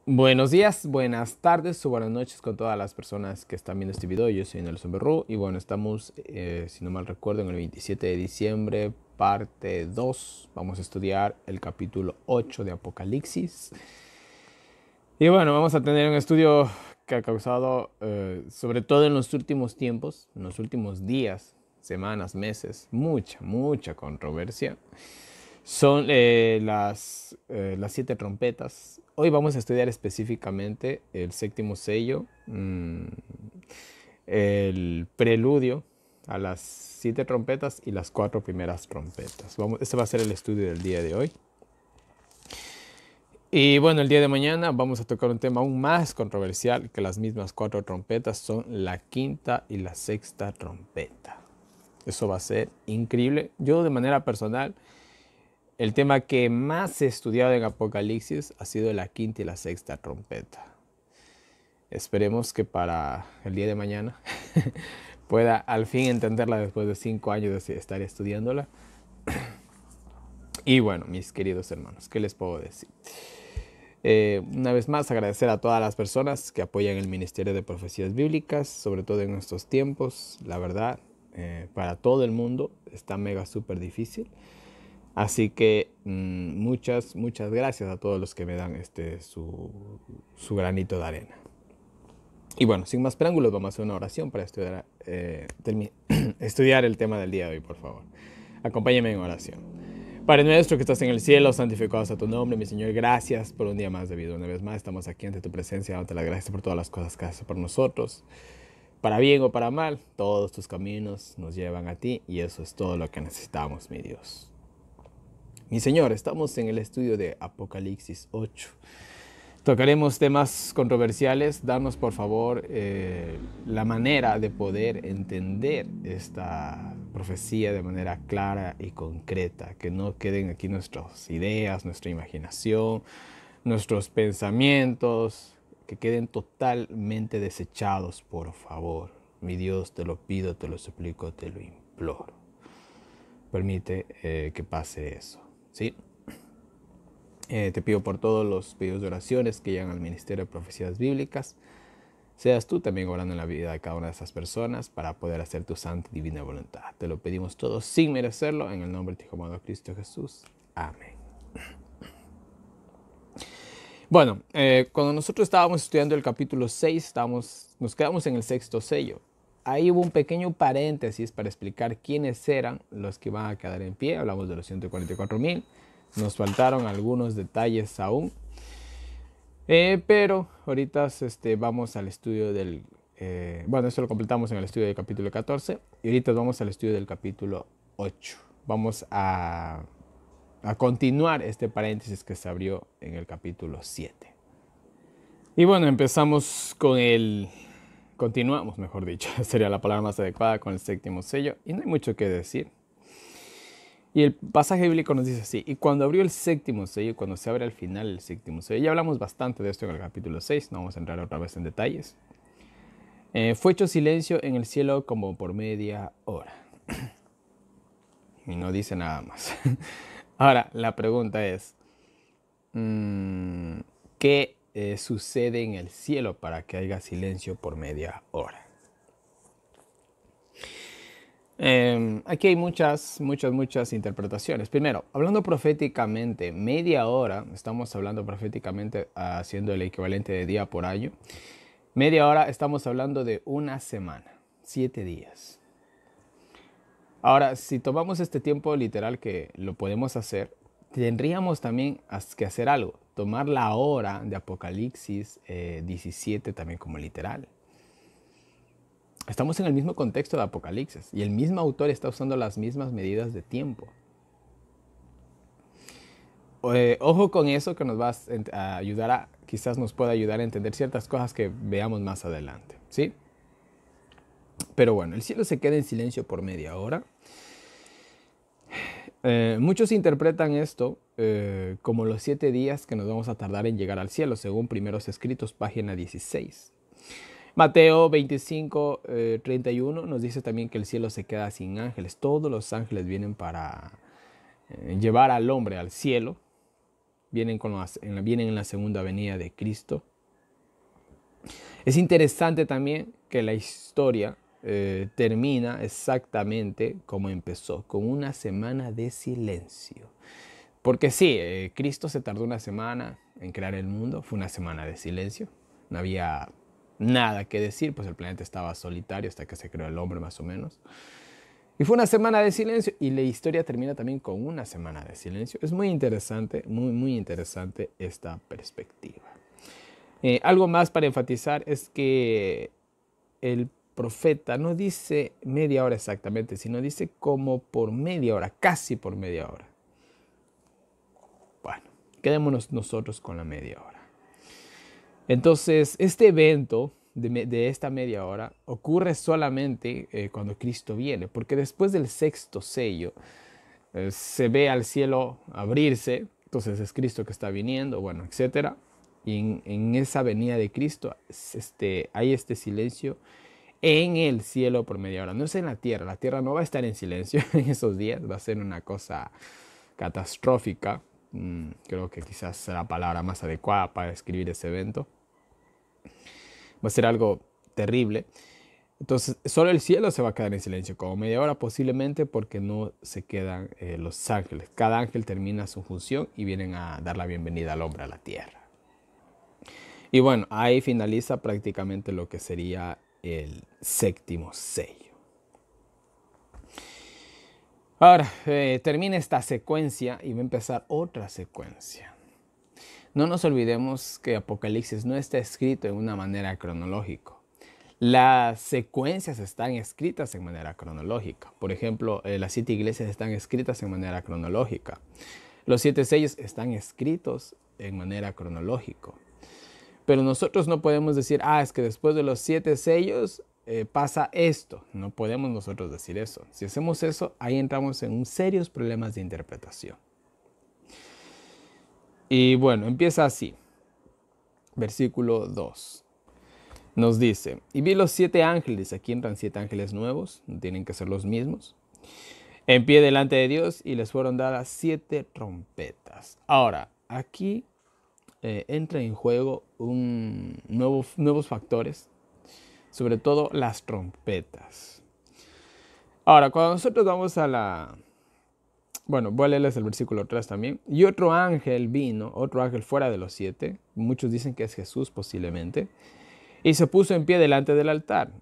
Buenos días, buenas tardes o buenas noches con todas las personas que están viendo este video. Yo soy Nelson Berrú y bueno, estamos, si no mal recuerdo, en el 27 de diciembre, parte 2. Vamos a estudiar el capítulo 8 de Apocalipsis. Y bueno, vamos a tener un estudio que ha causado, sobre todo en los últimos tiempos, en los últimos días, semanas, meses, mucha controversia. Son las siete trompetas. Hoy vamos a estudiar específicamente el séptimo sello, el preludio a las siete trompetas y las cuatro primeras trompetas. Este va a ser el estudio del día de hoy. Y bueno, el día de mañana vamos a tocar un tema aún más controversial que las mismas cuatro trompetas, son la quinta y la sexta trompeta. Eso va a ser increíble. Yo de manera personal, el tema que más he estudiado en Apocalipsis ha sido la quinta y la sexta trompeta. Esperemos que para el día de mañana pueda al fin entenderla después de 5 años de estar estudiándola. Y bueno, mis queridos hermanos, ¿qué les puedo decir? Una vez más, agradecer a todas las personas que apoyan el Ministerio de Profecías Bíblicas, sobre todo en estos tiempos. La verdad, para todo el mundo está mega súper difícil. Así que muchas gracias a todos los que me dan su granito de arena. Y bueno, sin más preámbulos, vamos a hacer una oración para estudiar el tema del día de hoy, por favor. Acompáñenme en oración. Padre nuestro que estás en el cielo, santificado sea tu nombre, mi Señor. Gracias por un día más de vida. Una vez más estamos aquí ante tu presencia, dándote las gracias por todas las cosas que haces por nosotros. Para bien o para mal, todos tus caminos nos llevan a ti y eso es todo lo que necesitamos, mi Dios. Mi Señor, estamos en el estudio de Apocalipsis 8. Tocaremos temas controversiales. Danos, por favor, la manera de poder entender esta profecía de manera clara y concreta. Que no queden aquí nuestras ideas, nuestra imaginación, nuestros pensamientos, que queden totalmente desechados, por favor. Mi Dios, te lo pido, te lo suplico, te lo imploro. Permite que pase eso. ¿Sí? Te pido por todos los pedidos de oraciones que llegan al Ministerio de Profecías Bíblicas. Seas tú también orando en la vida de cada una de esas personas para poder hacer tu santa y divina voluntad. Te lo pedimos todo sin merecerlo, en el nombre de tu Hijo amado Cristo Jesús. Amén. Bueno, cuando nosotros estábamos estudiando el capítulo 6, nos quedamos en el sexto sello. Ahí hubo un pequeño paréntesis para explicar quiénes eran los que iban a quedar en pie. Hablamos de los 144,000. Nos faltaron algunos detalles aún. Pero ahorita vamos al estudio del... bueno, esto lo completamos en el estudio del capítulo 14. Y ahorita vamos al estudio del capítulo 8. Vamos a continuar este paréntesis que se abrió en el capítulo 7. Y bueno, empezamos con el... Continuamos, mejor dicho, sería la palabra más adecuada, con el séptimo sello. Y no hay mucho que decir. Y el pasaje bíblico nos dice así: y cuando abrió el séptimo sello, cuando se abre al final el séptimo sello, ya hablamos bastante de esto en el capítulo 6, no vamos a entrar otra vez en detalles. Fue hecho silencio en el cielo como por media hora. Y no dice nada más. Ahora, la pregunta es, ¿qué sucede en el cielo para que haya silencio por media hora? Aquí hay muchas interpretaciones. Primero, hablando proféticamente, media hora, estamos hablando proféticamente haciendo el equivalente de día por año. Media hora estamos hablando de una semana, 7 días. Ahora, si tomamos este tiempo literal, que lo podemos hacer, tendríamos también que hacer algo. Tomar la hora de Apocalipsis 17 también como literal. Estamos en el mismo contexto de Apocalipsis y el mismo autor está usando las mismas medidas de tiempo. Ojo con eso, que nos va a ayudar quizás nos pueda ayudar a entender ciertas cosas que veamos más adelante, ¿sí? Pero bueno, el cielo se queda en silencio por media hora. Muchos interpretan esto como los 7 días que nos vamos a tardar en llegar al cielo, según Primeros Escritos, página 16. Mateo 25, 31 nos dice también que el cielo se queda sin ángeles. Todos los ángeles vienen para llevar al hombre al cielo. vienen en la segunda venida de Cristo. Es interesante también que la historia termina exactamente como empezó, con una semana de silencio. Porque sí, Cristo se tardó una semana en crear el mundo, fue una semana de silencio, no había nada que decir, pues el planeta estaba solitario hasta que se creó el hombre más o menos. Y fue una semana de silencio y la historia termina también con una semana de silencio. Es muy interesante, muy interesante esta perspectiva. Algo más para enfatizar es que el profeta no dice media hora exactamente, sino dice como por media hora, casi por media hora. Bueno, quedémonos nosotros con la media hora. Entonces, este evento de esta media hora ocurre solamente cuando Cristo viene, porque después del sexto sello se ve al cielo abrirse, entonces es Cristo que está viniendo, bueno, etcétera. Y en esa venida de Cristo hay este silencio en el cielo por media hora. No es en la tierra no va a estar en silencio en esos días, va a ser una cosa catastrófica. Creo que quizás será la palabra más adecuada para describir ese evento. Va a ser algo terrible. Entonces, solo el cielo se va a quedar en silencio, como media hora posiblemente, porque no se quedan los ángeles. Cada ángel termina su función y vienen a dar la bienvenida al hombre a la tierra. Y bueno, ahí finaliza prácticamente lo que sería el séptimo sello. Ahora, termina esta secuencia y va a empezar otra secuencia. No nos olvidemos que Apocalipsis no está escrito en una manera cronológica. Las secuencias están escritas en manera cronológica. Por ejemplo, las 7 iglesias están escritas en manera cronológica. Los 7 sellos están escritos en manera cronológica. Pero nosotros no podemos decir, es que después de los 7 sellos pasa esto. No podemos nosotros decir eso. Si hacemos eso, ahí entramos en serios problemas de interpretación. Y bueno, empieza así. Versículo 2. Nos dice, y vi los 7 ángeles, aquí entran 7 ángeles nuevos, no tienen que ser los mismos, en pie delante de Dios y les fueron dadas 7 trompetas. Ahora, aquí entra en juego nuevos factores, sobre todo las trompetas. Ahora, cuando nosotros vamos a la... Bueno, voy a leerles el versículo 3 también. Y otro ángel vino, otro ángel fuera de los 7, muchos dicen que es Jesús posiblemente, y se puso en pie delante del altar,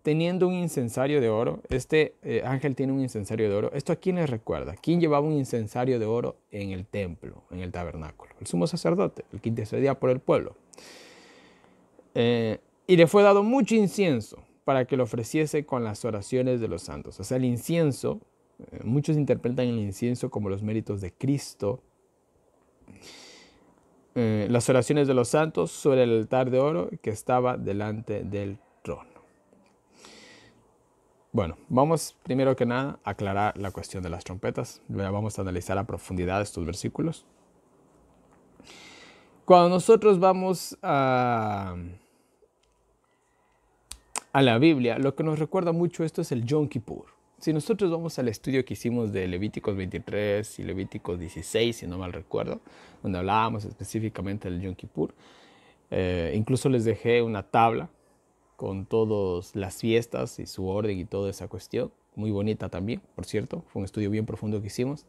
teniendo un incensario de oro. Este ángel tiene un incensario de oro. ¿Esto a quién les recuerda? ¿Quién llevaba un incensario de oro en el templo, en el tabernáculo? El sumo sacerdote, el que intercedía por el pueblo. Y le fue dado mucho incienso para que lo ofreciese con las oraciones de los santos. O sea, el incienso, muchos interpretan el incienso como los méritos de Cristo. Las oraciones de los santos sobre el altar de oro que estaba delante del trono. Bueno, vamos primero que nada a aclarar la cuestión de las trompetas. Vamos a analizar a profundidad estos versículos. Cuando nosotros vamos a la Biblia, lo que nos recuerda mucho esto es el Yom Kippur. Si nosotros vamos al estudio que hicimos de Levíticos 23 y Levíticos 16, si no mal recuerdo, donde hablábamos específicamente del Yom Kippur, incluso les dejé una tabla con todas las fiestas y su orden y toda esa cuestión. Muy bonita también, por cierto. Fue un estudio bien profundo que hicimos.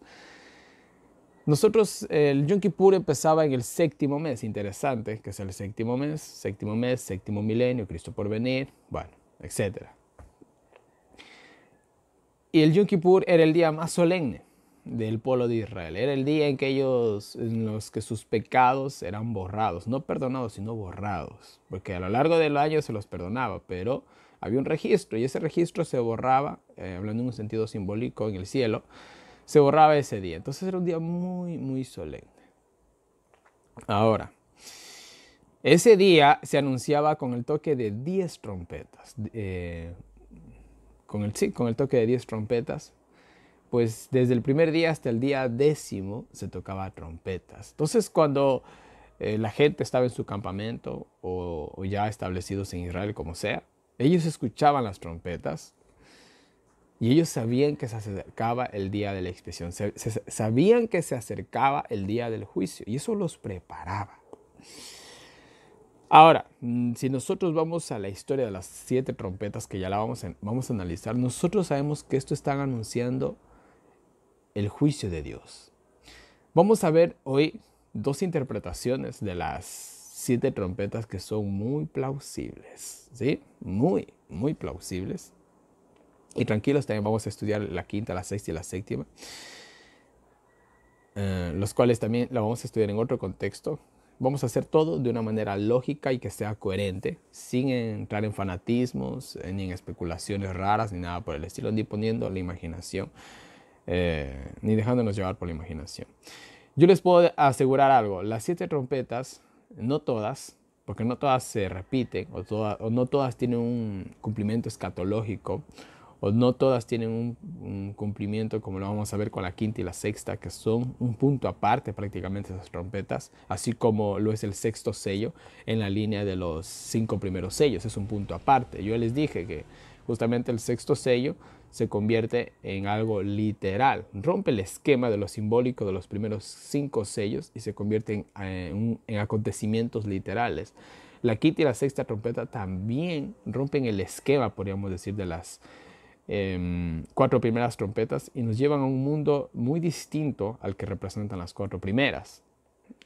Nosotros, el Yom Kippur empezaba en el 7º mes. Interesante, que es el 7º mes, 7º milenio, Cristo por venir, bueno, etc. Y el Yom Kippur era el día más solemne del pueblo de Israel. Era el día en los que sus pecados eran borrados. No perdonados, sino borrados. Porque a lo largo del año se los perdonaba, pero había un registro. Y ese registro se borraba, hablando en un sentido simbólico, en el cielo, se borraba ese día. Entonces era un día muy solemne. Ahora, ese día se anunciaba con el toque de 10 trompetas. Con el toque de 10 trompetas. Pues desde el primer día hasta el día 10º se tocaba trompetas. Entonces cuando la gente estaba en su campamento o ya establecidos en Israel, como sea, ellos escuchaban las trompetas Y ellos sabían que se acercaba el día de la expiación, sabían que se acercaba el día del juicio y eso los preparaba. Ahora, si nosotros vamos a la historia de las 7 trompetas, que ya la vamos a analizar, nosotros sabemos que esto está anunciando el juicio de Dios. Vamos a ver hoy 2 interpretaciones de las 7 trompetas que son muy plausibles, ¿sí? Muy, muy plausibles. Y tranquilos, también vamos a estudiar la quinta, la sexta y la séptima, los cuales también la vamos a estudiar en otro contexto. Vamos a hacer todo de una manera lógica y que sea coherente, sin entrar en fanatismos, ni en especulaciones raras, ni nada por el estilo, ni poniendo la imaginación, ni dejándonos llevar por la imaginación. Yo les puedo asegurar algo, las 7 trompetas, no todas, porque no todas se repiten, o no todas tienen un cumplimiento escatológico, o no todas tienen un cumplimiento como lo vamos a ver con la quinta y la sexta, que son un punto aparte prácticamente esas trompetas, así como lo es el sexto sello en la línea de los 5 primeros sellos, es un punto aparte. Yo les dije que justamente el sexto sello se convierte en algo literal, rompe el esquema de lo simbólico de los primeros 5 sellos y se convierte en acontecimientos literales. La quinta y la sexta trompeta también rompen el esquema, podríamos decir, de las 4 primeras trompetas y nos llevan a un mundo muy distinto al que representan las 4 primeras.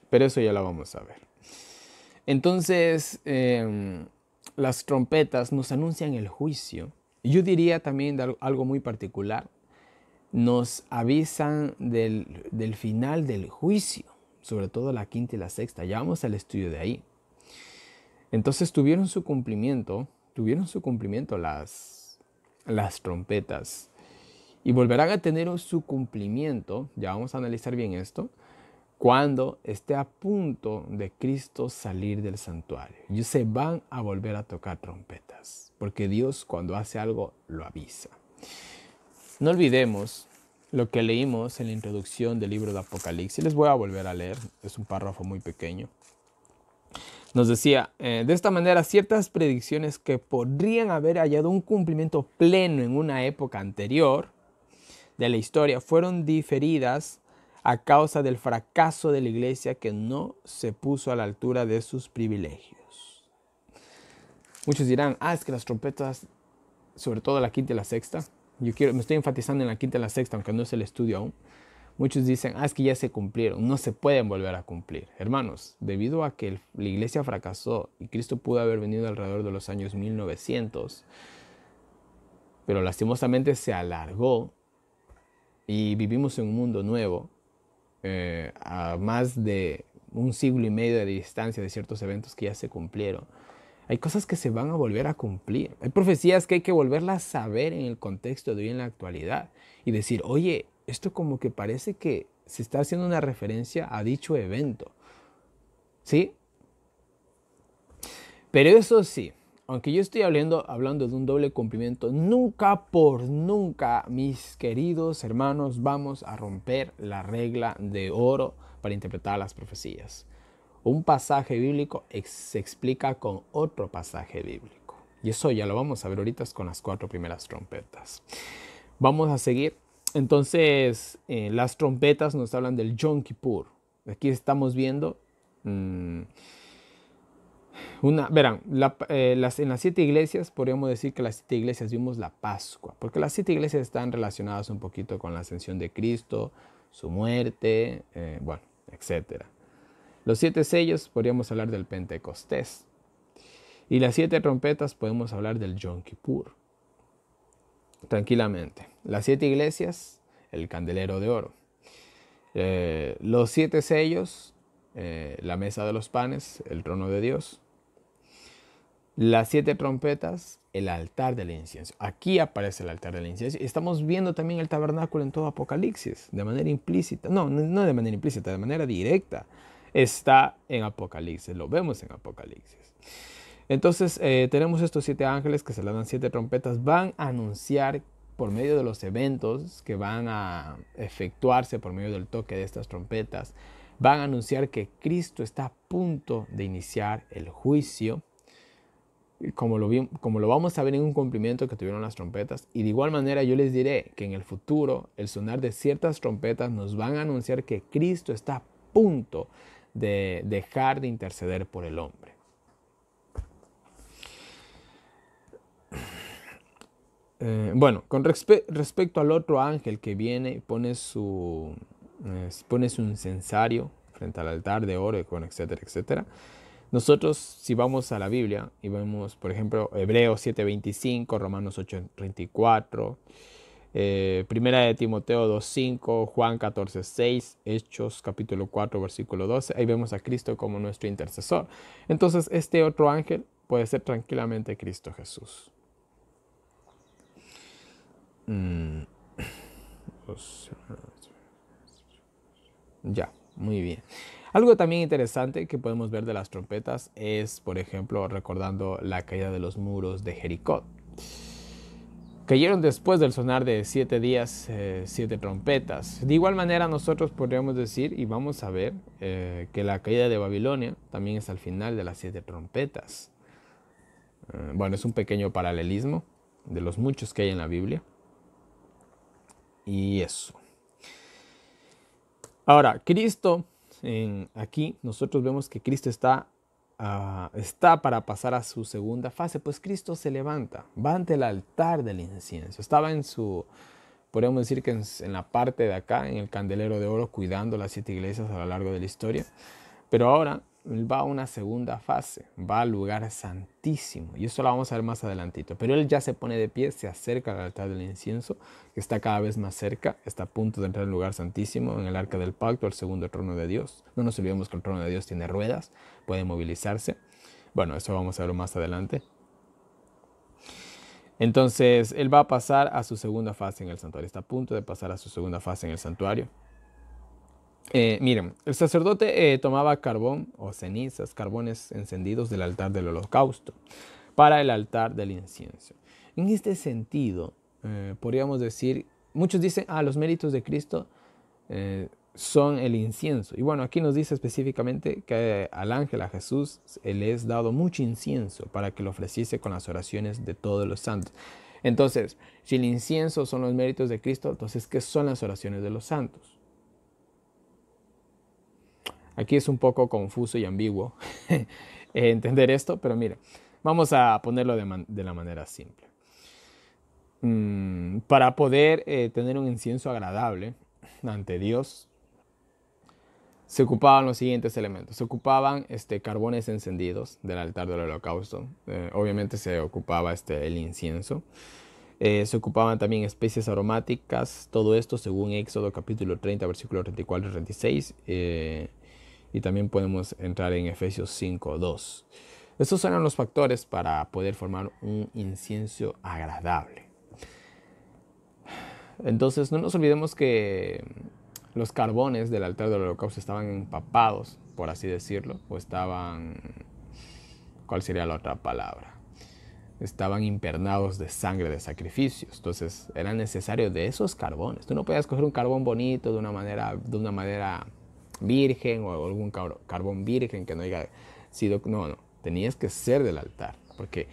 Pero eso ya lo vamos a ver. Entonces, las trompetas nos anuncian el juicio. Yo diría también de algo muy particular. Nos avisan del final del juicio, sobre todo la quinta y la sexta. Ya vamos al estudio de ahí. Entonces tuvieron su cumplimiento las trompetas y volverán a tener su cumplimiento, ya vamos a analizar bien esto, cuando esté a punto de Cristo salir del santuario. Y se van a volver a tocar trompetas, porque Dios cuando hace algo lo avisa. No olvidemos lo que leímos en la introducción del libro de Apocalipsis. Les voy a volver a leer, es un párrafo muy pequeño. Nos decía, de esta manera, ciertas predicciones que podrían haber hallado un cumplimiento pleno en una época anterior de la historia fueron diferidas a causa del fracaso de la iglesia que no se puso a la altura de sus privilegios. Muchos dirán, es que las trompetas, sobre todo la quinta y la sexta, me estoy enfatizando en la quinta y la sexta, aunque no es el estudio aún. Muchos dicen, es que ya se cumplieron, no se pueden volver a cumplir. Hermanos, debido a que la iglesia fracasó y Cristo pudo haber venido alrededor de los años 1900, pero lastimosamente se alargó y vivimos en un mundo nuevo, a más de 1,5 siglos de distancia de ciertos eventos que ya se cumplieron. Hay cosas que se van a volver a cumplir. Hay profecías que hay que volverlas a ver en el contexto de hoy en la actualidad y decir, oye, esto como que parece que se está haciendo una referencia a dicho evento. ¿Sí? Pero eso sí, aunque yo estoy hablando de un doble cumplimiento, nunca por nunca, mis queridos hermanos, vamos a romper la regla de oro para interpretar las profecías. Un pasaje bíblico se explica con otro pasaje bíblico. Y eso ya lo vamos a ver ahorita con las 4 primeras trompetas. Vamos a seguir. Entonces, las trompetas nos hablan del Yom Kippur. Aquí estamos viendo, verán, en las 7 iglesias, podríamos decir que las 7 iglesias vimos la Pascua, porque las 7 iglesias están relacionadas un poquito con la ascensión de Cristo, su muerte, bueno, etc. Los 7 sellos podríamos hablar del Pentecostés. Y las 7 trompetas podemos hablar del Yom Kippur. Tranquilamente. Las 7 iglesias, el candelero de oro. Los 7 sellos, la mesa de los panes, el trono de Dios. Las 7 trompetas, el altar del incienso. Aquí aparece el altar del incienso. Estamos viendo también el tabernáculo en todo Apocalipsis, de manera implícita. No de manera implícita, de manera directa. Está en Apocalipsis, lo vemos en Apocalipsis. Entonces tenemos estos 7 ángeles que se le dan 7 trompetas, van a anunciar por medio de los eventos que van a efectuarse por medio del toque de estas trompetas, van a anunciar que Cristo está a punto de iniciar el juicio como lo vamos a ver en un cumplimiento que tuvieron las trompetas. Y de igual manera yo les diré que en el futuro el sonar de ciertas trompetas nos van a anunciar que Cristo está a punto de dejar de interceder por el hombre. Bueno, con respecto al otro ángel que viene y pone su incensario frente al altar de oro, etcétera, etcétera. Nosotros, si vamos a la Biblia y vemos, por ejemplo, Hebreos 7:25, Romanos 8:34, Primera de Timoteo 2:5, Juan 14:6, Hechos capítulo 4, versículo 12, ahí vemos a Cristo como nuestro intercesor. Entonces, este otro ángel puede ser tranquilamente Cristo Jesús. Ya, muy bien. Algo también interesante que podemos ver de las trompetas es, por ejemplo, recordando la caída de los muros de Jericó. Cayeron después del sonar de 7 días, 7 trompetas. De igual manera nosotros podríamos decir, y vamos a ver, que la caída de Babilonia también es al final de las 7 trompetas. Bueno, es un pequeño paralelismo de los muchos que hay en la Biblia. Y eso. Ahora, Cristo, aquí nosotros vemos que Cristo está para pasar a su segunda fase, pues Cristo se levanta, va ante el altar del incienso. Estaba podríamos decir que en la parte de acá, en el candelero de oro, cuidando las 7 iglesias a lo largo de la historia. Pero ahora él va a una segunda fase, va al lugar santísimo. Y eso lo vamos a ver más adelantito. Pero él ya se pone de pie, se acerca al altar del incienso, que está cada vez más cerca, está a punto de entrar al lugar santísimo, en el arca del pacto, el segundo trono de Dios. No nos olvidemos que el trono de Dios tiene ruedas, puede movilizarse. Bueno, eso vamos a verlo más adelante. Entonces, él va a pasar a su segunda fase en el santuario. Está a punto de pasar a su segunda fase en el santuario. Miren, el sacerdote tomaba carbón o cenizas, carbones encendidos del altar del holocausto para el altar del incienso. En este sentido, podríamos decir, muchos dicen, los méritos de Cristo son el incienso. Y bueno, aquí nos dice específicamente que al ángel, a Jesús, le es dado mucho incienso para que lo ofreciese con las oraciones de todos los santos. Entonces, si el incienso son los méritos de Cristo, entonces, ¿qué son las oraciones de los santos? Aquí es un poco confuso y ambiguo entender esto, pero mira, vamos a ponerlo de la manera simple. Para poder tener un incienso agradable ante Dios, se ocupaban los siguientes elementos. Se ocupaban carbones encendidos del altar del holocausto. Obviamente se ocupaba el incienso. Se ocupaban también especies aromáticas. Todo esto según Éxodo capítulo 30, versículos 34 y 36. Y también podemos entrar en Efesios 5:2. Estos eran los factores para poder formar un incienso agradable. Entonces no nos olvidemos que los carbones del altar del holocausto estaban empapados, por así decirlo, o estaban, ¿cuál sería la otra palabra? Estaban impernados de sangre de sacrificios. Entonces era necesario de esos carbones. Tú no podías coger un carbón bonito de una manera virgen o algún carbón virgen que no haya sido, no, tenías que ser del altar, porque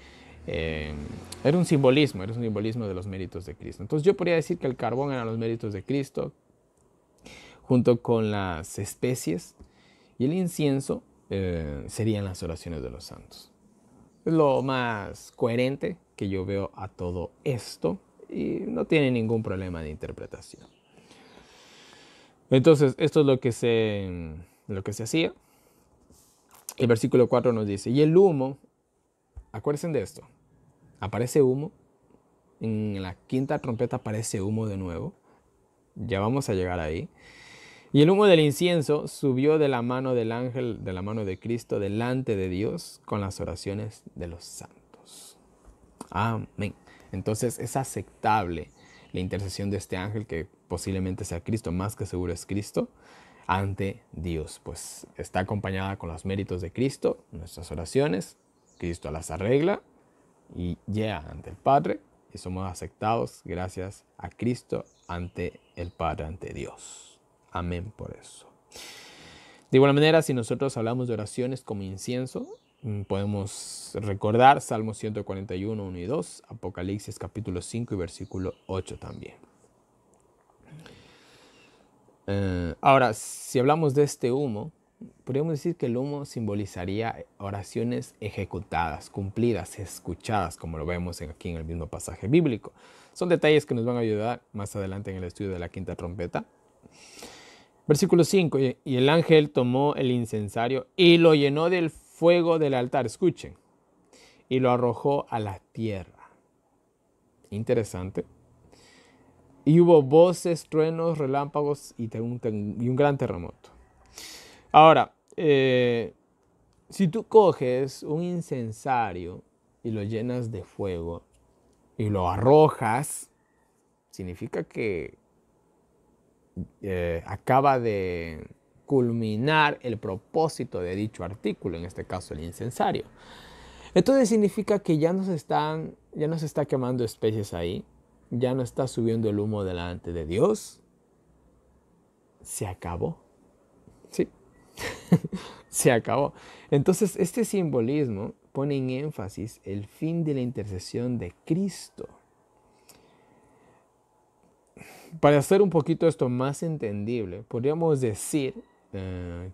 era un simbolismo de los méritos de Cristo. Entonces yo podría decir que el carbón eran los méritos de Cristo, junto con las especies, y el incienso serían las oraciones de los santos. Es lo más coherente que yo veo a todo esto y no tiene ningún problema de interpretación. Entonces, esto es lo que se hacía. El versículo 4 nos dice, y el humo, acuérdense de esto, aparece humo, en la quinta trompeta aparece humo de nuevo, ya vamos a llegar ahí. Y el humo del incienso subió de la mano del ángel, de la mano de Cristo, delante de Dios, con las oraciones de los santos. Amén. Entonces es aceptable la intercesión de este ángel, que posiblemente sea Cristo, más que seguro es Cristo, ante Dios, pues está acompañada con los méritos de Cristo, nuestras oraciones, Cristo las arregla y llega ante el Padre y somos aceptados gracias a Cristo ante el Padre, ante Dios. Amén por eso. De igual manera, si nosotros hablamos de oraciones como incienso, Podemos recordar Salmos 141, 1 y 2, Apocalipsis capítulo 5 y versículo 8 también. Ahora, si hablamos de este humo, podríamos decir que el humo simbolizaría oraciones ejecutadas, cumplidas, escuchadas, como lo vemos aquí en el mismo pasaje bíblico. Son detalles que nos van a ayudar más adelante en el estudio de la quinta trompeta. Versículo 5, y el ángel tomó el incensario y lo llenó del fuego del altar, escuchen, y lo arrojó a la tierra. Interesante. Y hubo voces, truenos, relámpagos y un gran terremoto. Ahora, si tú coges un incensario y lo llenas de fuego y lo arrojas, significa que acaba de culminar el propósito de dicho artículo, en este caso el incensario. Entonces significa que ya no se está quemando especies ahí, ya no está subiendo el humo delante de Dios. Se acabó. Sí, se acabó. Entonces este simbolismo pone en énfasis el fin de la intercesión de Cristo. Para hacer un poquito esto más entendible, podríamos decir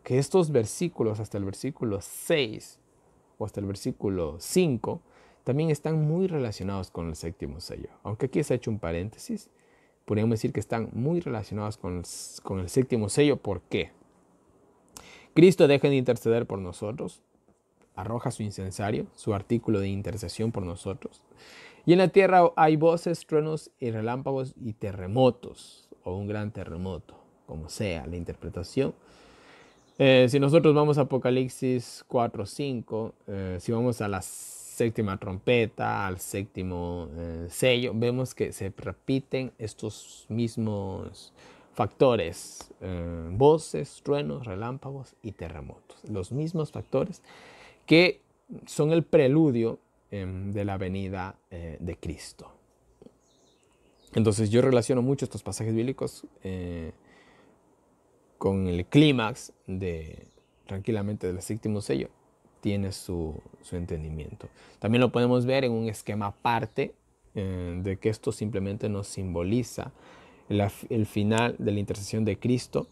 que estos versículos, hasta el versículo 6 o hasta el versículo 5, también están muy relacionados con el séptimo sello. Aunque aquí se ha hecho un paréntesis, podríamos decir que están muy relacionados con el séptimo sello. ¿Por qué? Cristo deja de interceder por nosotros, arroja su incensario, su artículo de intercesión por nosotros. Y en la tierra hay voces, truenos y relámpagos y terremotos, o un gran terremoto, como sea la interpretación. Si nosotros vamos a Apocalipsis 4, 5, si vamos a la séptima trompeta, al séptimo sello, vemos que se repiten estos mismos factores, voces, truenos, relámpagos y terremotos. Los mismos factores que son el preludio de la venida de Cristo. Entonces yo relaciono mucho estos pasajes bíblicos con el clímax tranquilamente del séptimo sello. Tiene su entendimiento. También lo podemos ver en un esquema aparte de que esto simplemente nos simboliza el final de la intercesión de Cristo,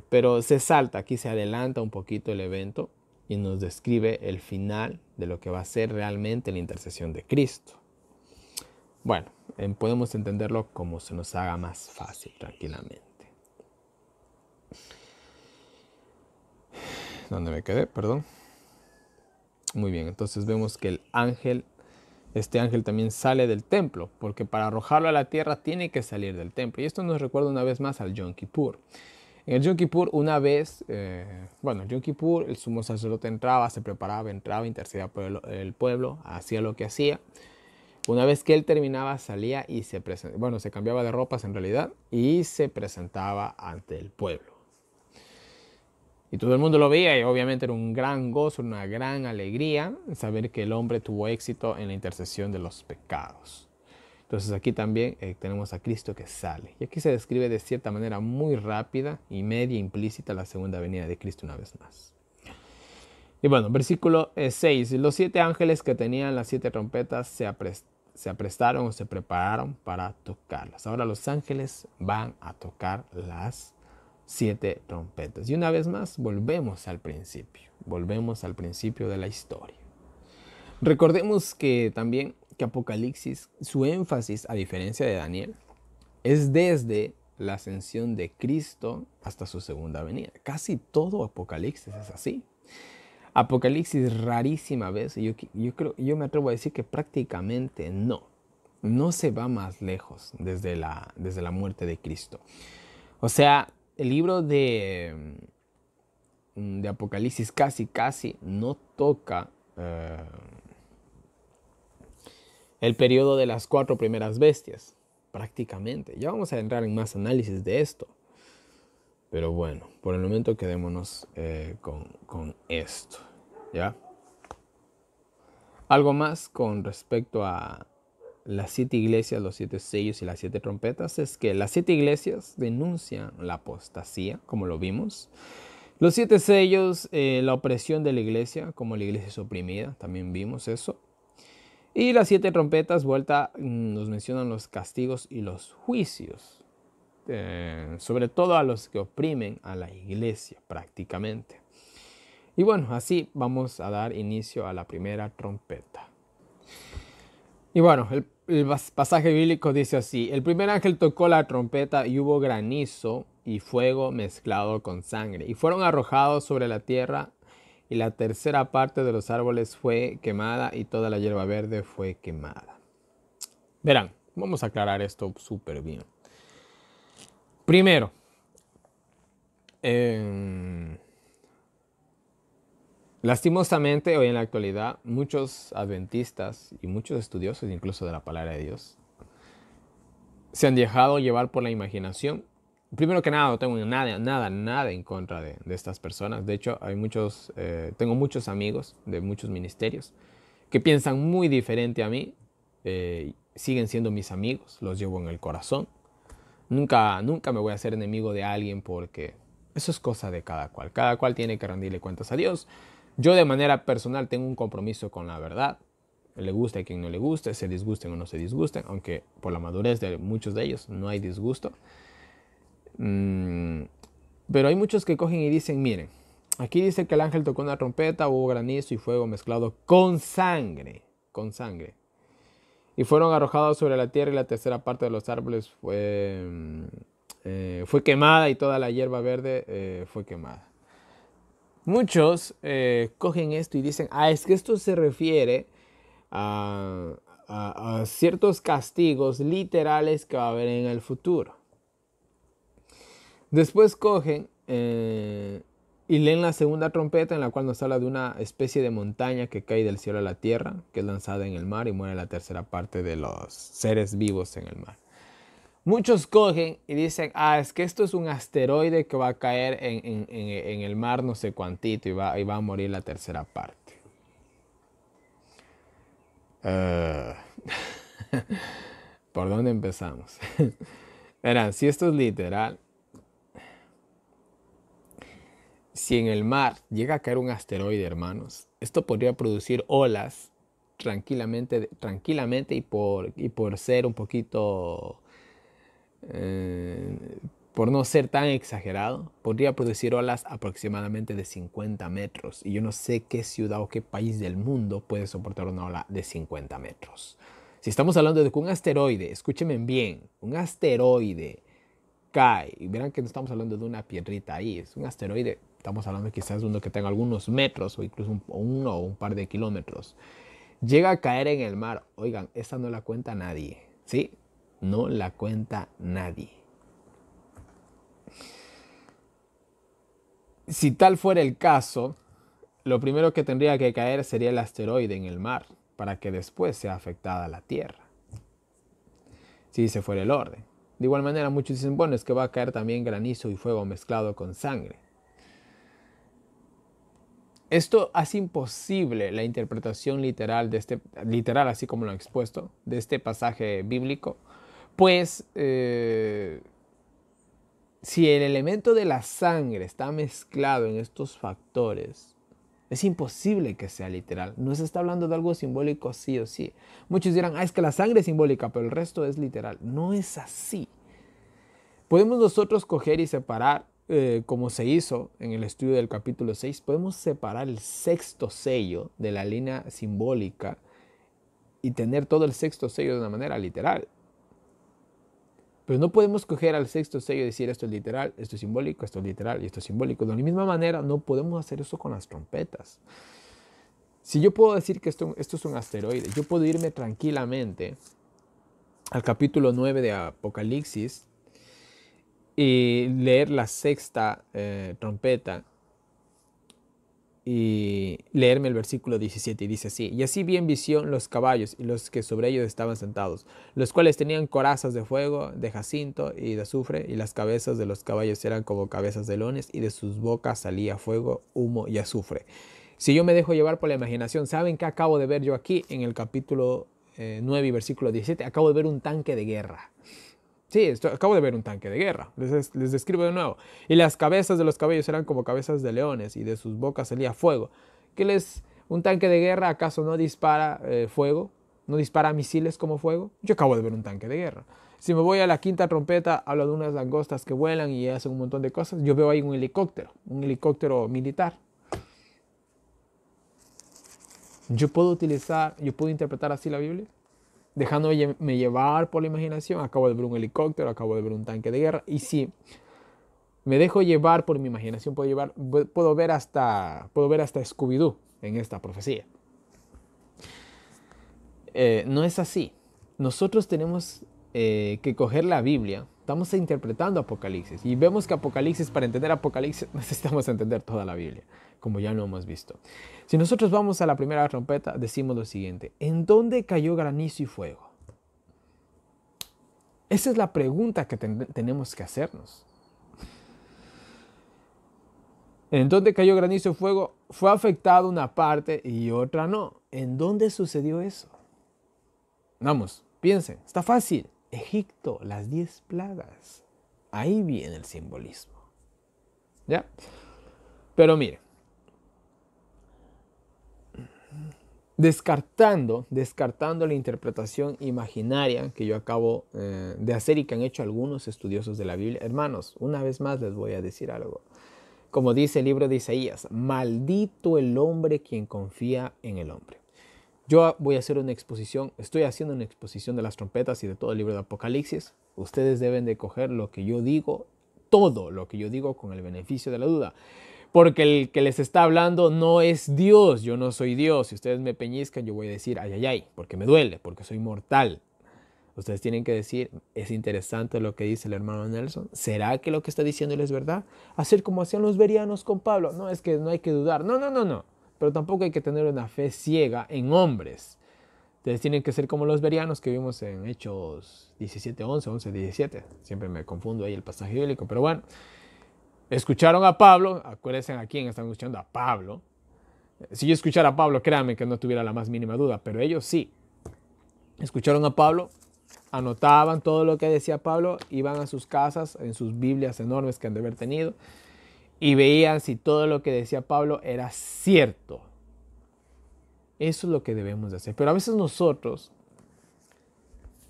pero se salta, aquí se adelanta un poquito el evento y nos describe el final de lo que va a ser realmente la intercesión de Cristo. Bueno, podemos entenderlo como se nos haga más fácil, tranquilamente. ¿Dónde me quedé? Perdón. Muy bien, entonces vemos que este ángel también sale del templo, porque para arrojarlo a la tierra tiene que salir del templo. Y esto nos recuerda una vez más al Yom Kippur. En el Yom Kippur, el Yom Kippur, el sumo sacerdote entraba, se preparaba, intercedía por el pueblo, hacía lo que hacía. Una vez que él terminaba, salía y se cambiaba de ropas en realidad y se presentaba ante el pueblo. Y todo el mundo lo veía y obviamente era un gran gozo, una gran alegría saber que el hombre tuvo éxito en la intercesión de los pecados. Entonces aquí también tenemos a Cristo que sale. Y aquí se describe de cierta manera muy rápida y media implícita la segunda venida de Cristo una vez más. Y bueno, versículo 6. Los 7 ángeles que tenían las 7 trompetas se aprestaron o se prepararon para tocarlas. Ahora los ángeles van a tocar las 7 trompetas. Y una vez más volvemos al principio de la historia. Recordemos que también que Apocalipsis, su énfasis, a diferencia de Daniel, es desde la ascensión de Cristo hasta su segunda venida. Casi todo Apocalipsis es así. Apocalipsis rarísima vez, yo me atrevo a decir que prácticamente no se va más lejos desde la muerte de Cristo. O sea, el libro de Apocalipsis casi no toca el periodo de las 4 primeras bestias, prácticamente. Ya vamos a entrar en más análisis de esto. Pero bueno, por el momento quedémonos con esto, ¿ya? Algo más con respecto a las 7 iglesias, los 7 sellos y las 7 trompetas es que las 7 iglesias denuncian la apostasía, como lo vimos. Los 7 sellos, la opresión de la iglesia, como la iglesia es oprimida, también vimos eso. Y las 7 trompetas, vuelta, nos mencionan los castigos y los juicios, sobre todo a los que oprimen a la iglesia prácticamente. Y bueno, así vamos a dar inicio a la primera trompeta. Y bueno, el pasaje bíblico dice así: el primer ángel tocó la trompeta y hubo granizo y fuego mezclado con sangre, y fueron arrojados sobre la tierra, y la tercera parte de los árboles fue quemada, y toda la hierba verde fue quemada. Verán, vamos a aclarar esto súper bien. Primero, lastimosamente hoy en la actualidad muchos adventistas y muchos estudiosos incluso de la palabra de Dios se han dejado llevar por la imaginación. Primero que nada, no tengo nada en contra de estas personas. De hecho, tengo muchos amigos de muchos ministerios que piensan muy diferente a mí. Siguen siendo mis amigos, los llevo en el corazón. Nunca me voy a hacer enemigo de alguien, porque eso es cosa de cada cual. Cada cual tiene que rendirle cuentas a Dios. Yo de manera personal tengo un compromiso con la verdad. Le gusta a quien no le guste, se disgusten o no se disgusten, aunque por la madurez de muchos de ellos no hay disgusto. Pero hay muchos que cogen y dicen: miren, aquí dice que el ángel tocó una trompeta, hubo granizo y fuego mezclado con sangre. Con sangre. Y fueron arrojados sobre la tierra, y la tercera parte de los árboles fue quemada, y toda la hierba verde fue quemada. Muchos cogen esto y dicen: es que esto se refiere a ciertos castigos literales que va a haber en el futuro. Después cogen y leen la segunda trompeta, en la cual nos habla de una especie de montaña que cae del cielo a la tierra, que es lanzada en el mar, y muere la tercera parte de los seres vivos en el mar. Muchos cogen y dicen: es que esto es un asteroide que va a caer en el mar no sé cuantito, y va a morir la tercera parte. ¿Por dónde empezamos? Verán, si esto es literal, si en el mar llega a caer un asteroide, hermanos, esto podría producir olas tranquilamente, y por ser un poquito, por no ser tan exagerado, podría producir olas aproximadamente de 50 metros. Y yo no sé qué ciudad o qué país del mundo puede soportar una ola de 50 metros. Si estamos hablando de que un asteroide, escúchenme bien, un asteroide cae, y verán que no estamos hablando de una piedrita ahí, es un asteroide, estamos hablando quizás de uno que tenga algunos metros, o incluso uno o un par de kilómetros, llega a caer en el mar. Oigan, esta no la cuenta nadie, ¿sí? No la cuenta nadie. Si tal fuera el caso, lo primero que tendría que caer sería el asteroide en el mar, para que después sea afectada la Tierra, si ese fuera el orden. De igual manera, muchos dicen: bueno, es que va a caer también granizo y fuego mezclado con sangre. Esto hace imposible la interpretación literal así como lo he expuesto, de este pasaje bíblico, pues si el elemento de la sangre está mezclado en estos factores, es imposible que sea literal. No se está hablando de algo simbólico sí o sí. Muchos dirán: es que la sangre es simbólica, pero el resto es literal. No es así. Podemos nosotros coger y separar, como se hizo en el estudio del capítulo 6, podemos separar el sexto sello de la línea simbólica y tener todo el sexto sello de una manera literal. Pero no podemos coger al sexto sello y decir: esto es literal, esto es simbólico, esto es literal y esto es simbólico. De la misma manera, no podemos hacer eso con las trompetas. Si yo puedo decir que esto es un asteroide, yo puedo irme tranquilamente al capítulo 9 de Apocalipsis y leer la sexta trompeta y leerme el versículo 17, y dice así: y así vi en visión los caballos y los que sobre ellos estaban sentados, los cuales tenían corazas de fuego, de jacinto y de azufre, y las cabezas de los caballos eran como cabezas de leones, y de sus bocas salía fuego, humo y azufre. Si yo me dejo llevar por la imaginación, ¿saben qué acabo de ver yo aquí en el capítulo 9 y versículo 17? Acabo de ver un tanque de guerra. Sí, acabo de ver un tanque de guerra. Les describo de nuevo. Y las cabezas de los caballos eran como cabezas de leones y de sus bocas salía fuego. ¿Un tanque de guerra acaso no dispara fuego? ¿No dispara misiles como fuego? Yo acabo de ver un tanque de guerra. Si me voy a la quinta trompeta, hablo de unas langostas que vuelan y hacen un montón de cosas. Yo veo ahí un helicóptero militar. Yo puedo interpretar así la Biblia, dejándome llevar por la imaginación. Acabo de ver un helicóptero, acabo de ver un tanque de guerra. Y si me dejo llevar por mi imaginación, puedo ver hasta Scooby-Doo en esta profecía. No es así. Nosotros tenemos que coger la Biblia. Estamos interpretando Apocalipsis. Y vemos que Apocalipsis, para entender Apocalipsis, necesitamos entender toda la Biblia, como ya lo hemos visto. Si nosotros vamos a la primera trompeta, decimos lo siguiente: ¿en dónde cayó granizo y fuego? Esa es la pregunta que tenemos que hacernos. ¿En dónde cayó granizo y fuego? Fue afectada una parte y otra no. ¿En dónde sucedió eso? Vamos, piensen, está fácil. Egipto, las 10 plagas. Ahí viene el simbolismo. ¿Ya? Pero mire, descartando la interpretación imaginaria que yo acabo de hacer y que han hecho algunos estudiosos de la Biblia, hermanos, una vez más les voy a decir algo. Como dice el libro de Isaías, maldito el hombre quien confía en el hombre. Yo voy a hacer una exposición, estoy haciendo una exposición de las trompetas y de todo el libro de Apocalipsis. Ustedes deben de coger lo que yo digo, todo lo que yo digo, con el beneficio de la duda. Porque el que les está hablando no es Dios, yo no soy Dios. Si ustedes me peñizcan, yo voy a decir ay, ay, ay, porque me duele, porque soy mortal. Ustedes tienen que decir, es interesante lo que dice el hermano Nelson. ¿Será que lo que está diciendo él es verdad? Hacer como hacían los bereanos con Pablo. No, es que no hay que dudar. No. Pero tampoco hay que tener una fe ciega en hombres. Ustedes tienen que ser como los bereanos que vimos en Hechos 17:11, 11:17. Siempre me confundo ahí el pasaje bíblico, pero bueno. Escucharon a Pablo, acuérdense a quién están escuchando, a Pablo. Si yo escuchara a Pablo, créanme que no tuviera la más mínima duda, pero ellos sí. Escucharon a Pablo, anotaban todo lo que decía Pablo, iban a sus casas, en sus Biblias enormes que han de haber tenido, y veían si todo lo que decía Pablo era cierto. Eso es lo que debemos de hacer. Pero a veces nosotros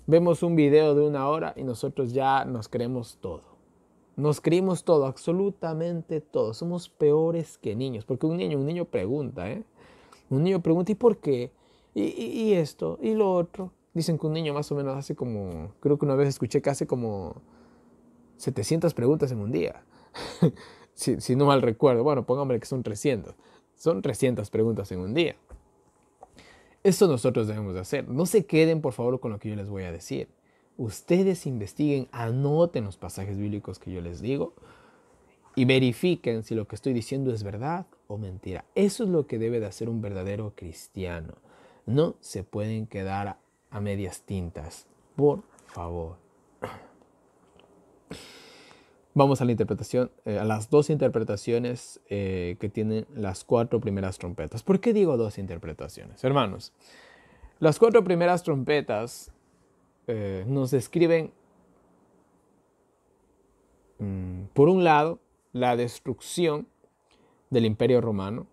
vemos un video de 1 hora y nosotros ya nos creemos todo. Nos creímos todo, absolutamente todo. Somos peores que niños. Porque un niño pregunta, ¿eh? Un niño pregunta, ¿y por qué? ¿Y esto? ¿Y lo otro? Dicen que un niño más o menos hace como, creo que una vez escuché que hace como 700 preguntas en un día. si no mal recuerdo. Bueno, pónganme que son 300. Son 300 preguntas en un día. Eso nosotros debemos de hacer. No se queden, por favor, con lo que yo les voy a decir. Ustedes investiguen, anoten los pasajes bíblicos que yo les digo y verifiquen si lo que estoy diciendo es verdad o mentira. Eso es lo que debe de hacer un verdadero cristiano. No se pueden quedar a medias tintas, por favor. Vamos a la interpretación, a las 2 interpretaciones que tienen las 4 primeras trompetas. ¿Por qué digo 2 interpretaciones? Hermanos, las 4 primeras trompetas nos describen, por un lado, la destrucción del Imperio Romano.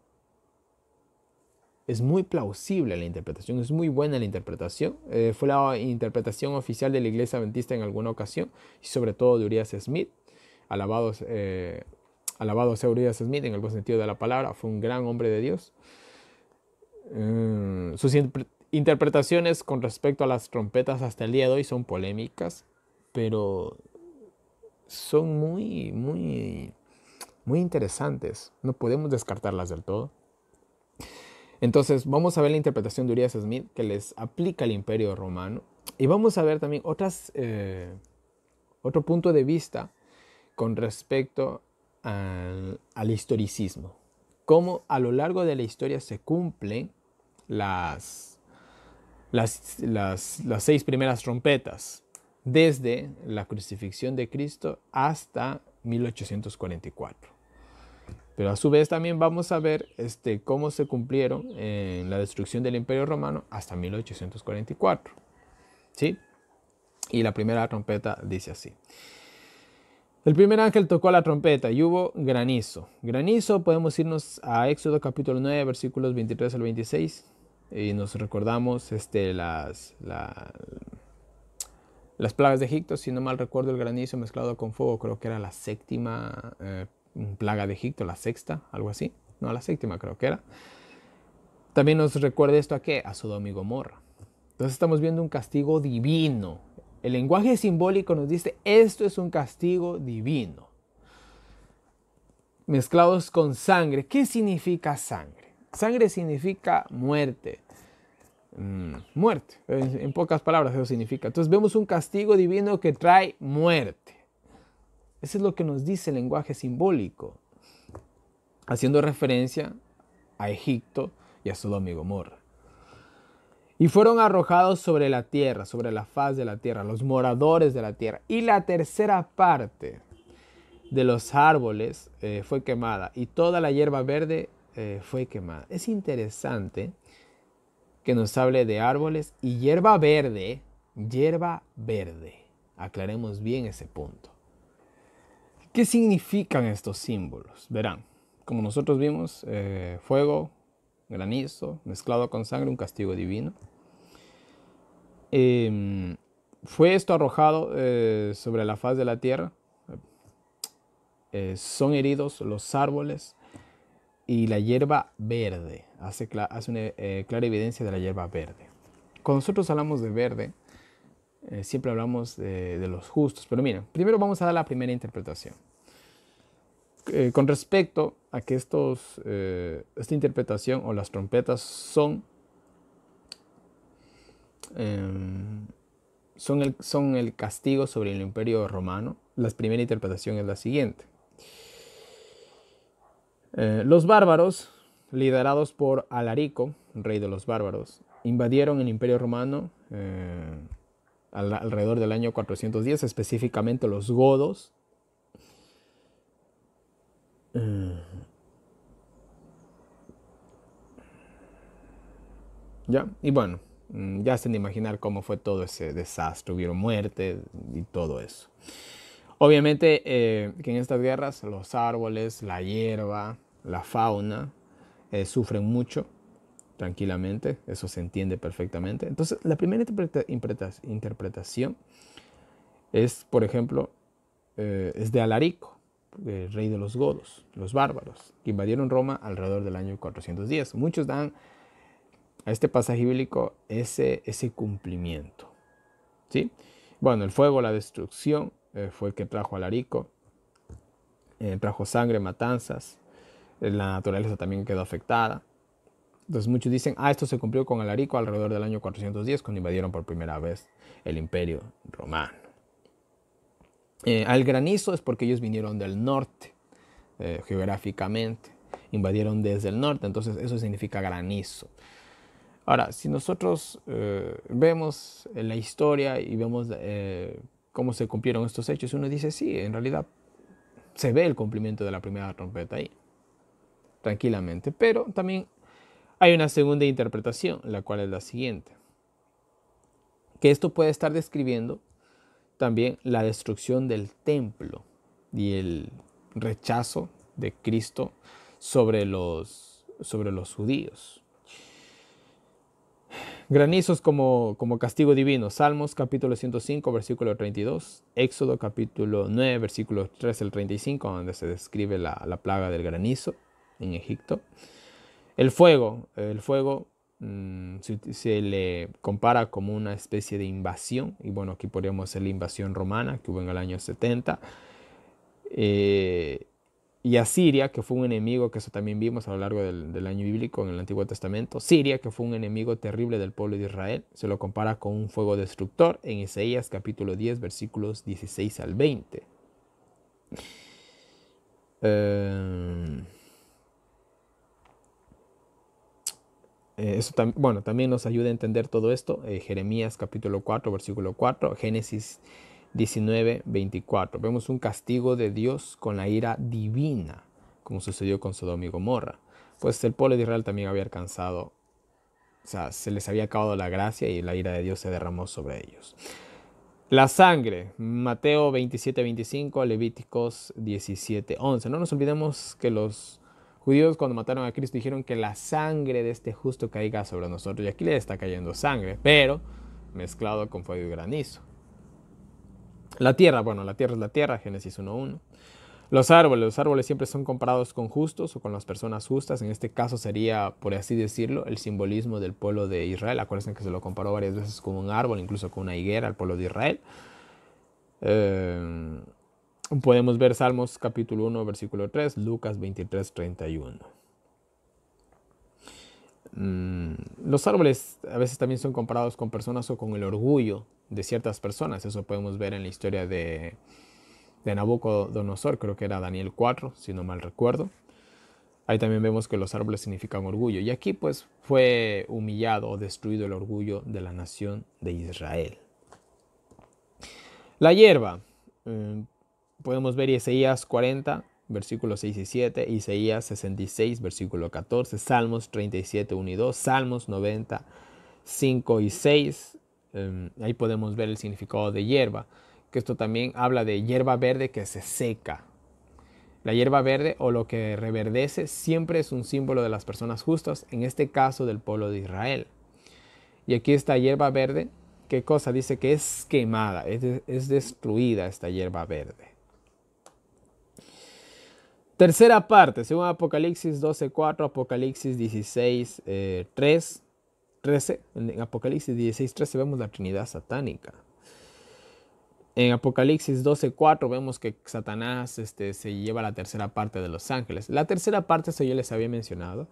Es muy plausible la interpretación, es muy buena la interpretación. Fue la interpretación oficial de la Iglesia Adventista en alguna ocasión, y sobre todo de Urias Smith. Alabado sea Urias Smith en el buen sentido de la palabra, fue un gran hombre de Dios. Sus interpretaciones con respecto a las trompetas hasta el día de hoy son polémicas, pero son muy interesantes. No podemos descartarlas del todo. Entonces vamos a ver la interpretación de Urias Smith que les aplica al Imperio Romano, y vamos a ver también otro punto de vista con respecto al historicismo. Cómo a lo largo de la historia se cumplen las 6 primeras trompetas, desde la crucifixión de Cristo hasta 1844. Pero a su vez también vamos a ver cómo se cumplieron en la destrucción del Imperio Romano hasta 1844. ¿Sí? Y la primera trompeta dice así. El primer ángel tocó la trompeta y hubo granizo. Granizo, podemos irnos a Éxodo capítulo 9, versículos 23 al 26. Y nos recordamos las plagas de Egipto. Si no mal recuerdo, el granizo mezclado con fuego, creo que era la séptima plaga de Egipto, la sexta, algo así. No, la séptima creo que era. También nos recuerda esto a qué? A Sodoma y Gomorra. Entonces estamos viendo un castigo divino. El lenguaje simbólico nos dice, esto es un castigo divino. Mezclados con sangre. ¿Qué significa sangre? Sangre significa muerte. Muerte. En pocas palabras eso significa. Entonces vemos un castigo divino que trae muerte. Eso es lo que nos dice el lenguaje simbólico. Haciendo referencia a Egipto y a Sodoma y Gomorra. Y fueron arrojados sobre la tierra, sobre la faz de la tierra, los moradores de la tierra. Y la tercera parte de los árboles fue quemada y toda la hierba verde fue quemada. Es interesante que nos hable de árboles y hierba verde. Hierba verde. Aclaremos bien ese punto. ¿Qué significan estos símbolos? Verán, como nosotros vimos, fuego, granizo, mezclado con sangre, un castigo divino. Fue esto arrojado sobre la faz de la tierra. Son heridos los árboles y la hierba verde. Hace una clara evidencia de la hierba verde. Cuando nosotros hablamos de verde, siempre hablamos de los justos. Pero miren, primero vamos a dar la primera interpretación. Con respecto a que esta interpretación o las trompetas son el castigo sobre el imperio romano, la primera interpretación es la siguiente. Los bárbaros, liderados por Alarico, rey de los bárbaros, invadieron el imperio romano alrededor del año 410, específicamente los godos. ¿Ya? Y bueno, ya se han de imaginar cómo fue todo ese desastre, hubieron muerte y todo eso. Obviamente que en estas guerras los árboles, la hierba, la fauna sufren mucho, tranquilamente, eso se entiende perfectamente. Entonces la primera interpretación es, por ejemplo, es de Alarico, el rey de los godos, los bárbaros, que invadieron Roma alrededor del año 410. Muchos dan a este pasaje bíblico ese cumplimiento, ¿sí? Bueno, el fuego, la destrucción, fue el que trajo Alarico, trajo sangre, matanzas, la naturaleza también quedó afectada. Entonces muchos dicen, esto se cumplió con Alarico alrededor del año 410, cuando invadieron por primera vez el imperio romano. Al granizo es porque ellos vinieron del norte, geográficamente, invadieron desde el norte, entonces eso significa granizo. Ahora, si nosotros vemos la historia y vemos cómo se cumplieron estos hechos, uno dice, sí, en realidad se ve el cumplimiento de la primera trompeta ahí, tranquilamente. Pero también hay una segunda interpretación, la cual es la siguiente, que esto puede estar describiendo también la destrucción del templo y el rechazo de Cristo sobre los judíos. Granizos como castigo divino. Salmos capítulo 105, versículo 32. Éxodo capítulo 9, versículos 3 al 35, donde se describe la plaga del granizo en Egipto. El fuego se le compara como una especie de invasión. Y bueno, aquí podríamos hacer la invasión romana que hubo en el año 70. Y a Siria, que fue un enemigo, que eso también vimos a lo largo del año bíblico en el Antiguo Testamento. Siria, que fue un enemigo terrible del pueblo de Israel, se lo compara con un fuego destructor en Isaías capítulo 10, versículos 16 al 20. También nos ayuda a entender todo esto. Jeremías capítulo 4, versículo 4, Génesis 19, 24. Vemos un castigo de Dios con la ira divina, como sucedió con Sodoma y Gomorra. Pues el pueblo de Israel también había alcanzado, se les había acabado la gracia y la ira de Dios se derramó sobre ellos. La sangre, Mateo 27:25, Levíticos 17:11. No nos olvidemos que los judíos cuando mataron a Cristo dijeron que la sangre de este justo caiga sobre nosotros. Y aquí le está cayendo sangre, pero mezclado con fuego y granizo. La tierra, bueno, la tierra es la tierra, Génesis 1:1. Los árboles siempre son comparados con justos o con las personas justas. En este caso sería, por así decirlo, el simbolismo del pueblo de Israel. Acuérdense que se lo comparó varias veces con un árbol, incluso con una higuera, al pueblo de Israel. Podemos ver Salmos capítulo 1, versículo 3, Lucas 23:31. Los árboles a veces también son comparados con personas o con el orgullo de ciertas personas. Eso podemos ver en la historia de Nabucodonosor, creo que era Daniel 4, si no mal recuerdo. Ahí también vemos que los árboles significan orgullo. Y aquí pues fue humillado o destruido el orgullo de la nación de Israel. La hierba. Podemos ver Isaías 40, versículos 6 y 7, Isaías 66, versículo 14, Salmos 37, 1 y 2, Salmos 90, 5 y 6. Ahí podemos ver el significado de hierba, que esto también habla de hierba verde que se seca. La hierba verde o lo que reverdece siempre es un símbolo de las personas justas, en este caso del pueblo de Israel. Y aquí esta hierba verde, ¿qué cosa? Dice que es quemada, es destruida esta hierba verde. Tercera parte, según Apocalipsis 12:4, Apocalipsis 13. En Apocalipsis 16:13 vemos la Trinidad satánica. En Apocalipsis 12:4 vemos que Satanás se lleva la tercera parte de los ángeles. La tercera parte, eso yo les había mencionado,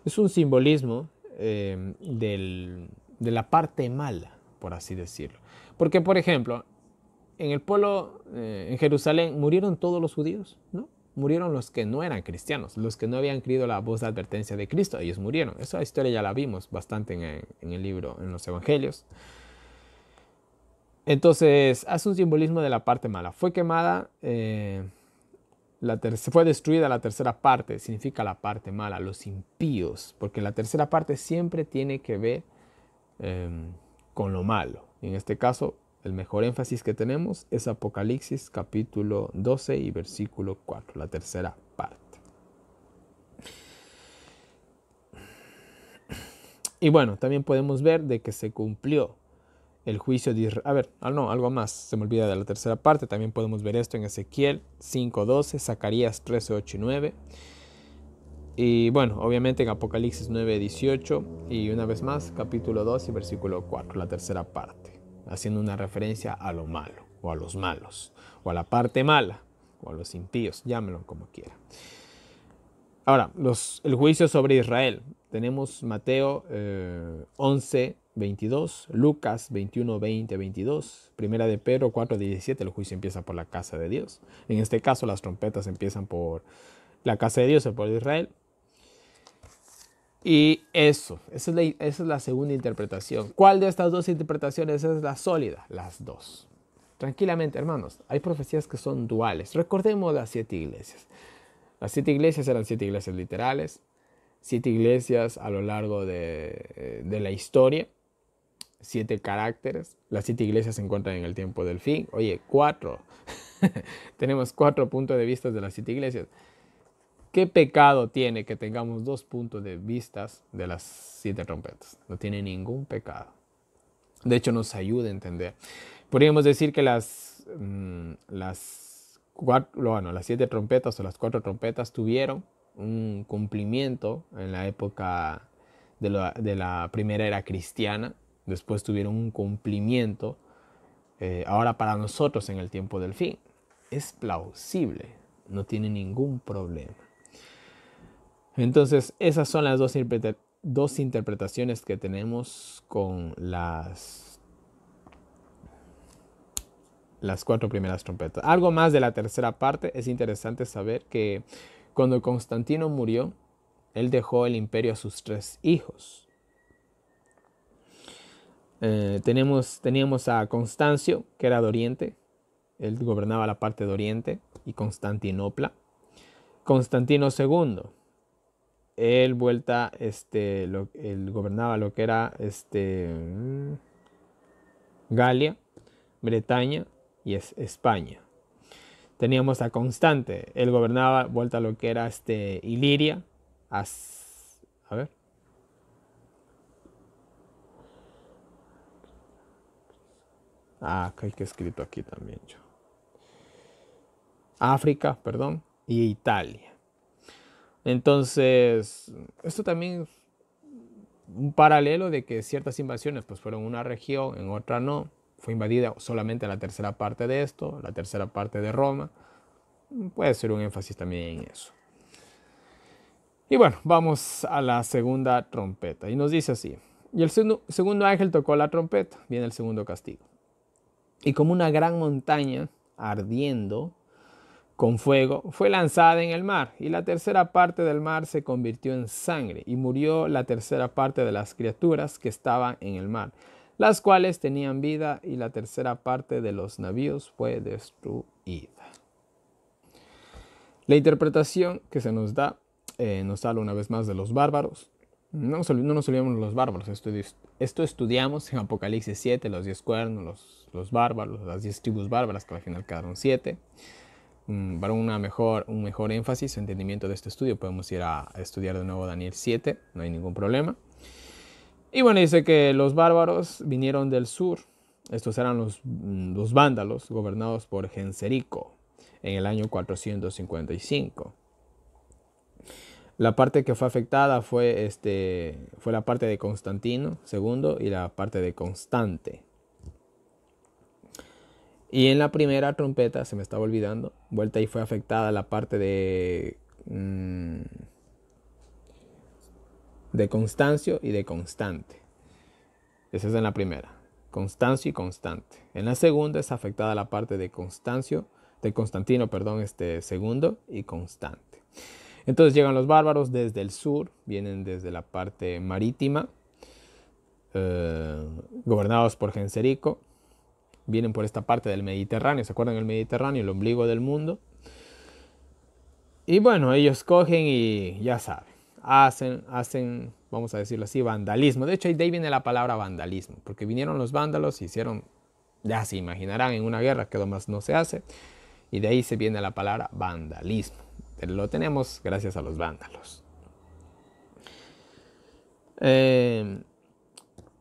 es un simbolismo de la parte mala, por así decirlo. Porque, por ejemplo, en el pueblo, en Jerusalén, murieron todos los judíos, ¿no? Murieron los que no eran cristianos, los que no habían creído la voz de advertencia de Cristo, ellos murieron. Esa historia ya la vimos bastante en el libro, en los evangelios. Entonces, hace un simbolismo de la parte mala. Fue quemada, fue destruida la tercera parte, significa la parte mala, los impíos, porque la tercera parte siempre tiene que ver con lo malo. En este caso, el mejor énfasis que tenemos es Apocalipsis capítulo 12 y versículo 4, la tercera parte. Y bueno, también podemos ver de que se cumplió el juicio de Israel. A ver, no, algo más, se me olvida de la tercera parte. También podemos ver esto en Ezequiel 5:12, Zacarías 13:8 y 9. Y bueno, obviamente en Apocalipsis 9:18 y una vez más capítulo 2 y versículo 4, la tercera parte, haciendo una referencia a lo malo o a los malos o a la parte mala o a los impíos, llámenlo como quiera. Ahora, el juicio sobre Israel. Tenemos Mateo 11:22, Lucas 21:20-22, Primera de Pedro 4:17, el juicio empieza por la casa de Dios. En este caso las trompetas empiezan por la casa de Dios, el pueblo de Israel. Y esa es la segunda interpretación. ¿Cuál de estas dos interpretaciones es la sólida? Las dos. Tranquilamente, hermanos, hay profecías que son duales. Recordemos las 7 iglesias. Las 7 iglesias eran 7 iglesias literales, 7 iglesias a lo largo de la historia, 7 caracteres. Las 7 iglesias se encuentran en el tiempo del fin. Oye, 4. Tenemos 4 puntos de vista de las 7 iglesias. ¿Qué pecado tiene que tengamos 2 puntos de vista de las 7 trompetas? No tiene ningún pecado. De hecho, nos ayuda a entender. Podríamos decir que las 7 trompetas o las 4 trompetas tuvieron un cumplimiento en la época de la primera era cristiana. Después tuvieron un cumplimiento ahora para nosotros en el tiempo del fin. Es plausible, no tiene ningún problema. Entonces, esas son las dos interpretaciones que tenemos con las 4 primeras trompetas. Algo más de la tercera parte, es interesante saber que cuando Constantino murió, él dejó el imperio a sus 3 hijos. Teníamos a Constancio, que era de Oriente, él gobernaba la parte de Oriente, y Constantinopla. Constantino II, él él gobernaba lo que era Galia, Bretaña y España. Teníamos a Constante, él gobernaba vuelta a lo que era Iliria. A ver. Ah, que he escrito aquí también yo. África, perdón, y Italia. Entonces, esto también es un paralelo de que ciertas invasiones pues fueron en una región, en otra no. Fue invadida solamente la tercera parte de esto, la tercera parte de Roma. Puede ser un énfasis también en eso. Y bueno, vamos a la segunda trompeta. Y nos dice así. Y el segundo ángel tocó la trompeta. Viene el segundo castigo. Y como una gran montaña ardiendo con fuego, fue lanzada en el mar. Y la tercera parte del mar se convirtió en sangre. Y murió la tercera parte de las criaturas que estaban en el mar, las cuales tenían vida. Y la tercera parte de los navíos fue destruida. La interpretación que se nos da nos habla una vez más de los bárbaros. No nos olvidemos de los bárbaros. Esto estudiamos en Apocalipsis 7, los 10 cuernos, los bárbaros, las 10 tribus bárbaras, que al final quedaron 7. Para un mejor énfasis o entendimiento de este estudio, podemos ir a estudiar de nuevo Daniel 7, no hay ningún problema. Y bueno, dice que los bárbaros vinieron del sur. Estos eran los vándalos, gobernados por Genserico en el año 455. La parte que fue afectada fue la parte de Constantino II y la parte de Constante. Y en la primera trompeta, se me estaba olvidando, vuelta y fue afectada la parte de Constancio y de Constante. Esa es en la primera, Constancio y Constante. En la segunda es afectada la parte de Constantino, segundo y Constante. Entonces llegan los bárbaros desde el sur, vienen desde la parte marítima, gobernados por Genserico. Vienen por esta parte del Mediterráneo, ¿se acuerdan del Mediterráneo? El ombligo del mundo. Y bueno, ellos cogen y ya saben, hacen, vamos a decirlo así, vandalismo. De hecho, de ahí viene la palabra vandalismo, porque vinieron los vándalos, hicieron, ya se imaginarán, en una guerra que lo más no se hace, y de ahí se viene la palabra vandalismo. Pero lo tenemos gracias a los vándalos.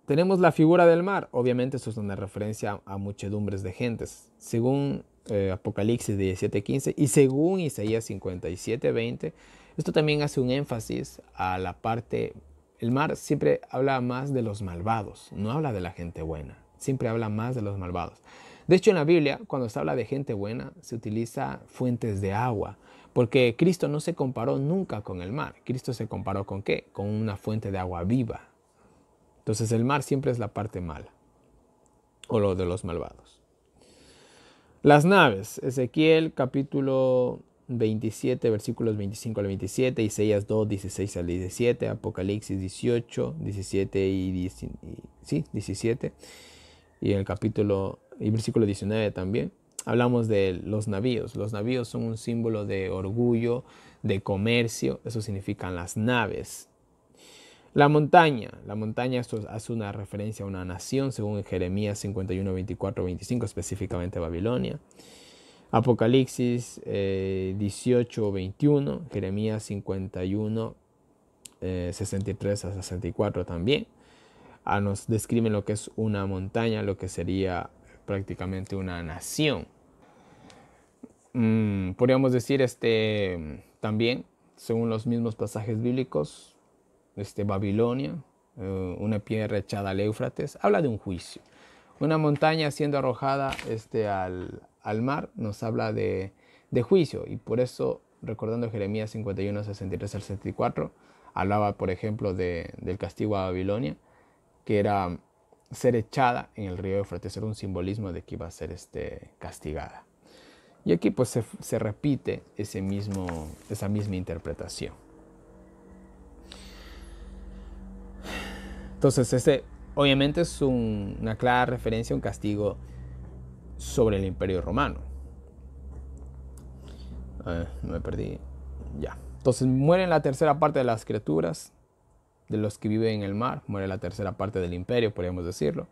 Tenemos la figura del mar. Obviamente esto es una referencia a muchedumbres de gentes. Según Apocalipsis 17:15 y según Isaías 57:20, esto también hace un énfasis a la parte. El mar siempre habla más de los malvados, no habla de la gente buena. Siempre habla más de los malvados. De hecho, en la Biblia, cuando se habla de gente buena, se utiliza fuentes de agua. Porque Cristo no se comparó nunca con el mar. Cristo se comparó ¿con qué? Con una fuente de agua viva. Entonces el mar siempre es la parte mala, o lo de los malvados. Las naves, Ezequiel capítulo 27, versículos 25 al 27, Isaías 2, 16 al 17, Apocalipsis 18, 17 y 17, y en el capítulo y versículo 19 también. Hablamos de los navíos. Los navíos son un símbolo de orgullo, de comercio. Eso significan las naves. La montaña, esto hace una referencia a una nación, según Jeremías 51, 24, 25, específicamente Babilonia. Apocalipsis 18, 21, Jeremías 51, 63 a 64 también. Nos describen lo que es una montaña, lo que sería prácticamente una nación. Podríamos decir también, según los mismos pasajes bíblicos, Babilonia, una piedra echada al Éufrates, habla de un juicio. Una montaña siendo arrojada al mar nos habla de juicio, y por eso, recordando Jeremías 51, 63 al 64, hablaba, por ejemplo, del castigo a Babilonia, que era ser echada en el río Éufrates, era un simbolismo de que iba a ser castigada. Y aquí pues se repite esa misma interpretación. Entonces obviamente es una clara referencia a un castigo sobre el Imperio Romano. No me perdí. Ya. Entonces mueren la tercera parte de las criaturas, de los que viven en el mar. Muere la tercera parte del imperio, podríamos decirlo.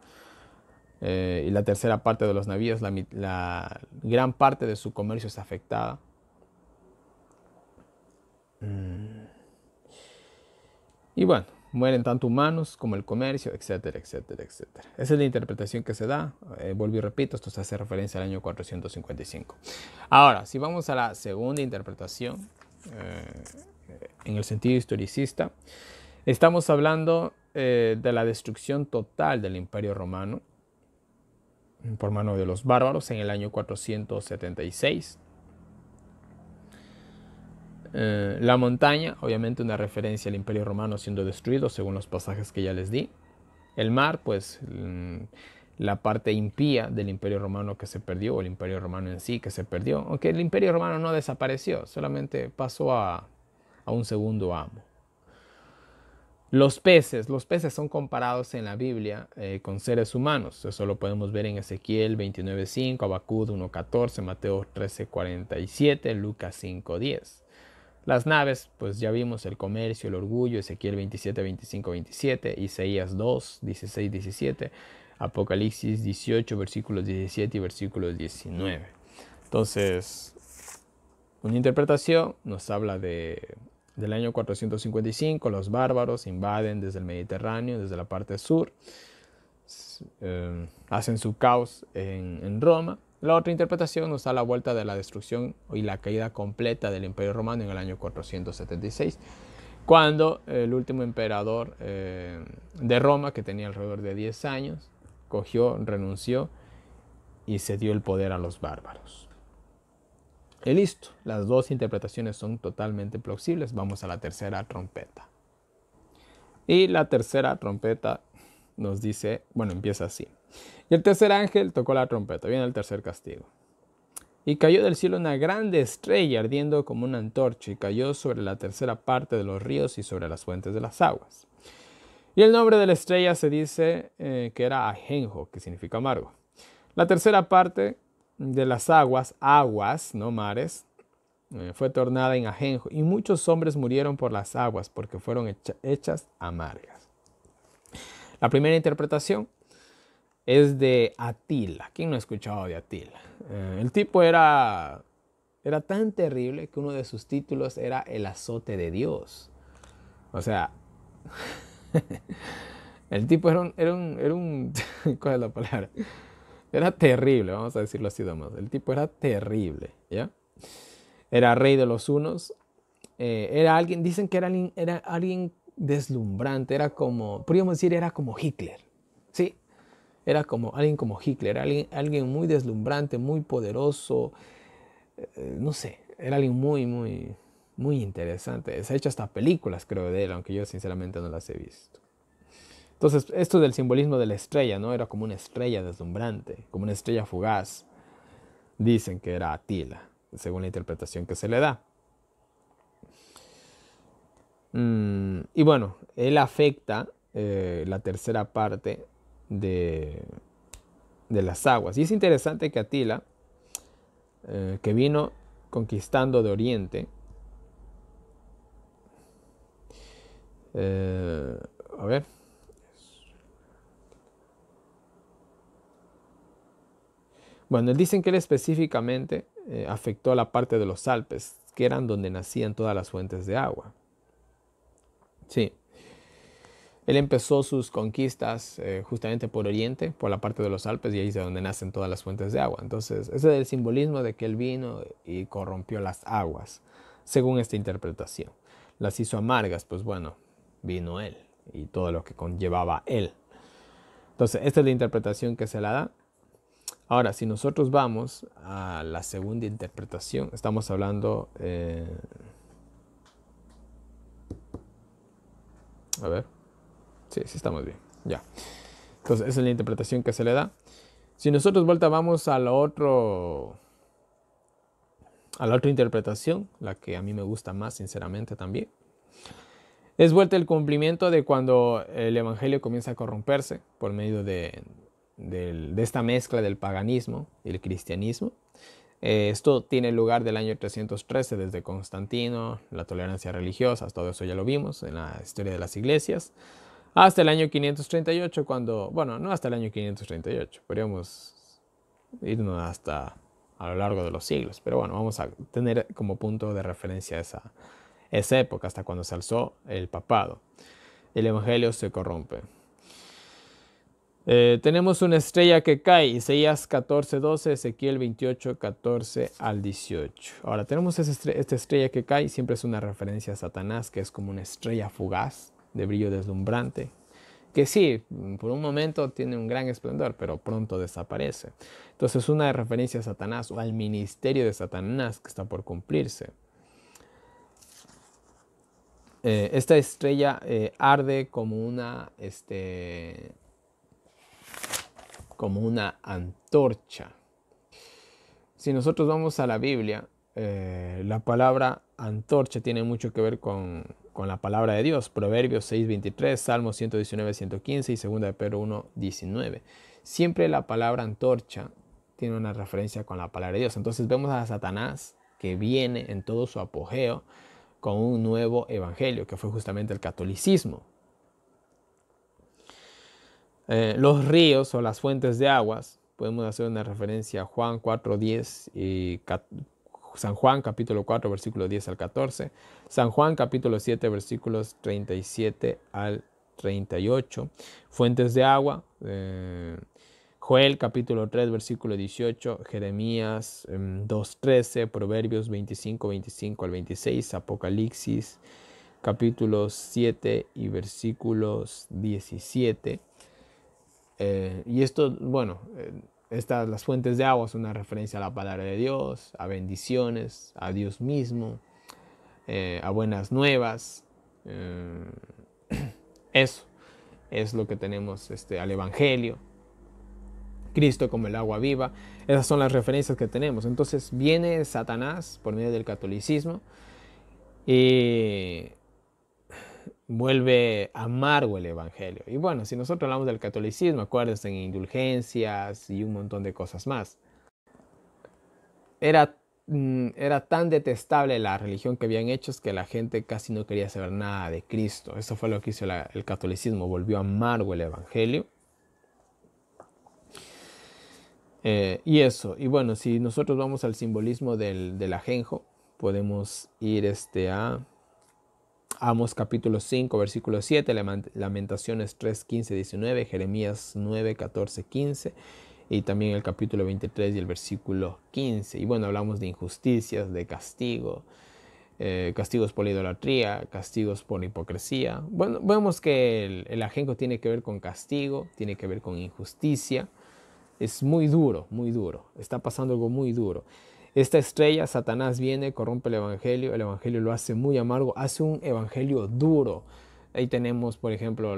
Y la tercera parte de los navíos, la gran parte de su comercio es afectada. Y bueno, mueren tanto humanos como el comercio, etcétera, etcétera, etcétera. Esa es la interpretación que se da. Vuelvo y repito, esto se hace referencia al año 455. Ahora, si vamos a la segunda interpretación, en el sentido historicista, estamos hablando de la destrucción total del Imperio Romano por mano de los bárbaros en el año 476. La montaña, obviamente una referencia al Imperio Romano siendo destruido según los pasajes que ya les di. El mar, pues la parte impía del Imperio Romano que se perdió, o el Imperio Romano en sí que se perdió, aunque el Imperio Romano no desapareció, solamente pasó a un segundo amo. Los peces son comparados en la Biblia con seres humanos. Eso lo podemos ver en Ezequiel 29:5, Habacuc 1:14, Mateo 13:47, Lucas 5:10. Las naves, pues ya vimos el comercio, el orgullo, Ezequiel 27:25-27, Isaías 2:16-17, Apocalipsis 18, versículos 17 y versículos 19. Entonces, una interpretación nos habla del año 455, los bárbaros invaden desde el Mediterráneo, desde la parte sur, hacen su caos en Roma. La otra interpretación nos da la vuelta de la destrucción y la caída completa del Imperio Romano en el año 476, cuando el último emperador de Roma, que tenía alrededor de 10 años, cogió, renunció y cedió el poder a los bárbaros. Y listo, las dos interpretaciones son totalmente plausibles. Vamos a la tercera trompeta. Y la tercera trompeta nos dice, bueno, empieza así. Y el tercer ángel tocó la trompeta, viene el tercer castigo. Y cayó del cielo una grande estrella ardiendo como una antorcha y cayó sobre la tercera parte de los ríos y sobre las fuentes de las aguas. Y el nombre de la estrella se dice que era Ajenjo, que significa amargo. La tercera parte de las aguas, no mares, fue tornada en ajenjo y muchos hombres murieron por las aguas porque fueron hechas amargas. La primera interpretación es de Atila. ¿Quién no ha escuchado de Atila? El tipo era tan terrible que uno de sus títulos era el azote de Dios. O sea, el tipo era un ¿cuál es la palabra? Era terrible, vamos a decirlo así nomás. El tipo era terrible, ¿ya? Era rey de los hunos. Era alguien, dicen que era alguien deslumbrante. Era como, podríamos decir, era como Hitler. Sí, era como alguien como Hitler. Era alguien muy deslumbrante, muy poderoso. No sé, era alguien muy, muy, muy interesante. Se ha hecho hasta películas, creo, de él, aunque yo sinceramente no las he visto. Entonces, esto del simbolismo de la estrella, ¿no? Era como una estrella deslumbrante, como una estrella fugaz. Dicen que era Atila, según la interpretación que se le da. Y bueno, él afecta la tercera parte de las aguas. Y es interesante que Atila, que vino conquistando de Oriente, a ver, bueno, dicen que él específicamente afectó a la parte de los Alpes, que eran donde nacían todas las fuentes de agua. Sí. Él empezó sus conquistas justamente por Oriente, por la parte de los Alpes, y ahí es de donde nacen todas las fuentes de agua. Entonces, ese es el simbolismo de que él vino y corrompió las aguas, según esta interpretación. Las hizo amargas, pues bueno, vino él y todo lo que conllevaba él. Entonces, esta es la interpretación que se la da. Ahora, si nosotros vamos a la segunda interpretación, estamos hablando... a ver. Sí, estamos bien. Ya. Entonces, esa es la interpretación que se le da. Si nosotros vamos a la otra interpretación, la que a mí me gusta más, sinceramente, también, es vuelta el cumplimiento de cuando el evangelio comienza a corromperse por medio de esta mezcla del paganismo y el cristianismo. Esto tiene lugar del año 313 desde Constantino, la tolerancia religiosa, todo eso ya lo vimos en la historia de las iglesias, hasta el año 538, cuando, bueno, no hasta el año 538, podríamos irnos hasta a lo largo de los siglos, pero bueno, vamos a tener como punto de referencia esa época, hasta cuando se alzó el papado. El evangelio se corrompe. Tenemos una estrella que cae, Isaías 14:12, Ezequiel 28:14 al 18. Ahora, tenemos esta estrella que cae, siempre es una referencia a Satanás, que es como una estrella fugaz, de brillo deslumbrante, que sí, por un momento tiene un gran esplendor, pero pronto desaparece. Entonces, una referencia a Satanás o al ministerio de Satanás que está por cumplirse. Esta estrella arde como una antorcha. Si nosotros vamos a la Biblia, la palabra antorcha tiene mucho que ver con la palabra de Dios. Proverbios 6:23, Salmos 119:115 y 2 de Pedro 1:19. Siempre la palabra antorcha tiene una referencia con la palabra de Dios. Entonces vemos a Satanás que viene en todo su apogeo con un nuevo evangelio, que fue justamente el catolicismo. Los ríos o las fuentes de aguas, podemos hacer una referencia a Juan 4:10 y San Juan capítulo 4 versículo 10 al 14, San Juan capítulo 7 versículos 37 al 38, fuentes de agua, Joel capítulo 3 versículo 18, Jeremías 2:13, Proverbios 25 al 26, Apocalipsis capítulos 7 y versículos 17. Y esto, bueno, las fuentes de agua son una referencia a la palabra de Dios, a bendiciones, a Dios mismo, a buenas nuevas. Eso es lo que tenemos al Evangelio. Cristo como el agua viva. Esas son las referencias que tenemos. Entonces viene Satanás por medio del catolicismo y vuelve amargo el evangelio. Y bueno, si nosotros hablamos del catolicismo, acuérdense en indulgencias y un montón de cosas más. Era tan detestable la religión que habían hecho que la gente casi no quería saber nada de Cristo. Eso fue lo que hizo el catolicismo, volvió amargo el evangelio. Y eso, y bueno, si nosotros vamos al simbolismo del ajenjo, podemos ir a Amos capítulo 5, versículo 7, Lamentaciones 3, 15, 19, Jeremías 9, 14, 15 y también el capítulo 23 y el versículo 15. Y bueno, hablamos de injusticias, de castigo, castigos por la idolatría, castigos por la hipocresía. Bueno, vemos que el ajenjo tiene que ver con castigo, tiene que ver con injusticia. Es muy duro, está pasando algo muy duro. Esta estrella, Satanás viene, corrompe el evangelio lo hace muy amargo, hace un evangelio duro. Ahí tenemos, por ejemplo,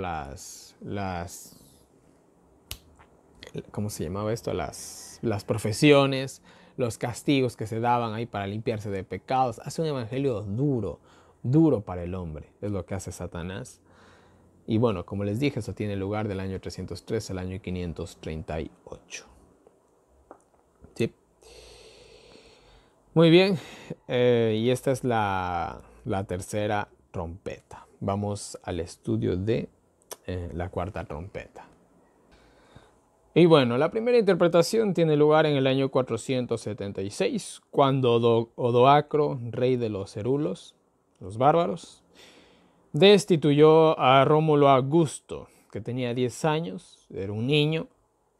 ¿cómo se llamaba esto? Las profesiones, los castigos que se daban ahí para limpiarse de pecados. Hace un evangelio duro para el hombre, es lo que hace Satanás. Y bueno, como les dije, eso tiene lugar del año 303 al año 538. ¿Sí? Muy bien, y esta es la tercera trompeta. Vamos al estudio de la cuarta trompeta. Y bueno, la primera interpretación tiene lugar en el año 476, cuando Odoacro, rey de los Herulos, los bárbaros, destituyó a Rómulo Augusto, que tenía 10 años, era un niño,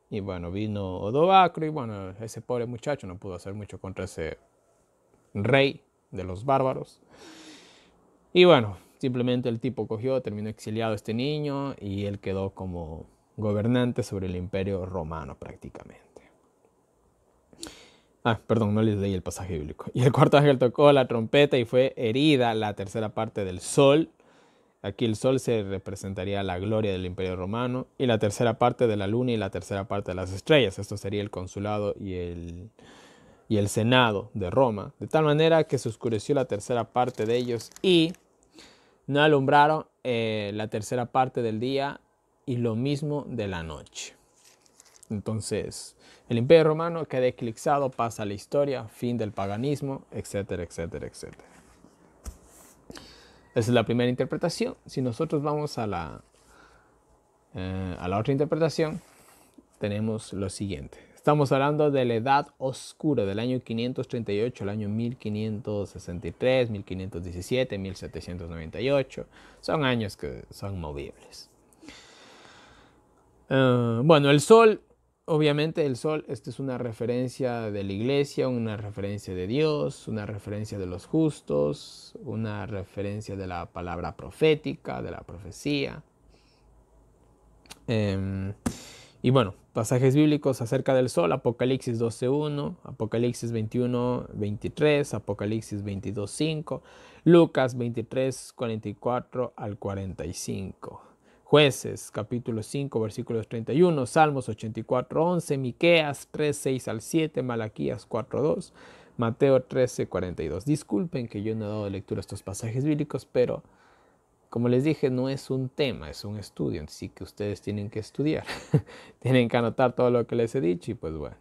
y bueno, vino Odoacro, y bueno, ese pobre muchacho no pudo hacer mucho contra ese rey de los bárbaros. Y bueno, simplemente el tipo terminó exiliado a este niño, y él quedó como gobernante sobre el imperio romano prácticamente. Perdón, no les leí el pasaje bíblico. Y el cuarto ángel tocó la trompeta y fue herida la tercera parte del sol. Aquí el sol se representaría la gloria del imperio romano, y la tercera parte de la luna y la tercera parte de las estrellas. Esto sería el consulado y el senado de Roma, de tal manera que se oscureció la tercera parte de ellos y no alumbraron la tercera parte del día y lo mismo de la noche. Entonces, el imperio romano queda eclipsado, pasa a la historia, fin del paganismo, etcétera, etcétera, etcétera. Esa es la primera interpretación. Si nosotros vamos a la A la otra interpretación tenemos lo siguiente. Estamos hablando de la edad oscura del año 538 al año 1563, 1517, 1798. Son años que son movibles. Bueno, el sol, obviamente el sol, esta es una referencia de la iglesia, una referencia de Dios, una referencia de los justos, una referencia de la palabra profética, de la profecía. Y bueno, pasajes bíblicos acerca del sol: Apocalipsis 12:1, Apocalipsis 21:23, Apocalipsis 22:5, Lucas 23:44 al 45. Jueces, capítulo 5, versículos 31, Salmos 84:11, Miqueas 3:6 al 7, Malaquías 4:2, Mateo 13:42. Disculpen que yo no he dado lectura a estos pasajes bíblicos, pero como les dije, no es un tema, es un estudio, así que ustedes tienen que estudiar. Tienen que anotar todo lo que les he dicho y pues bueno.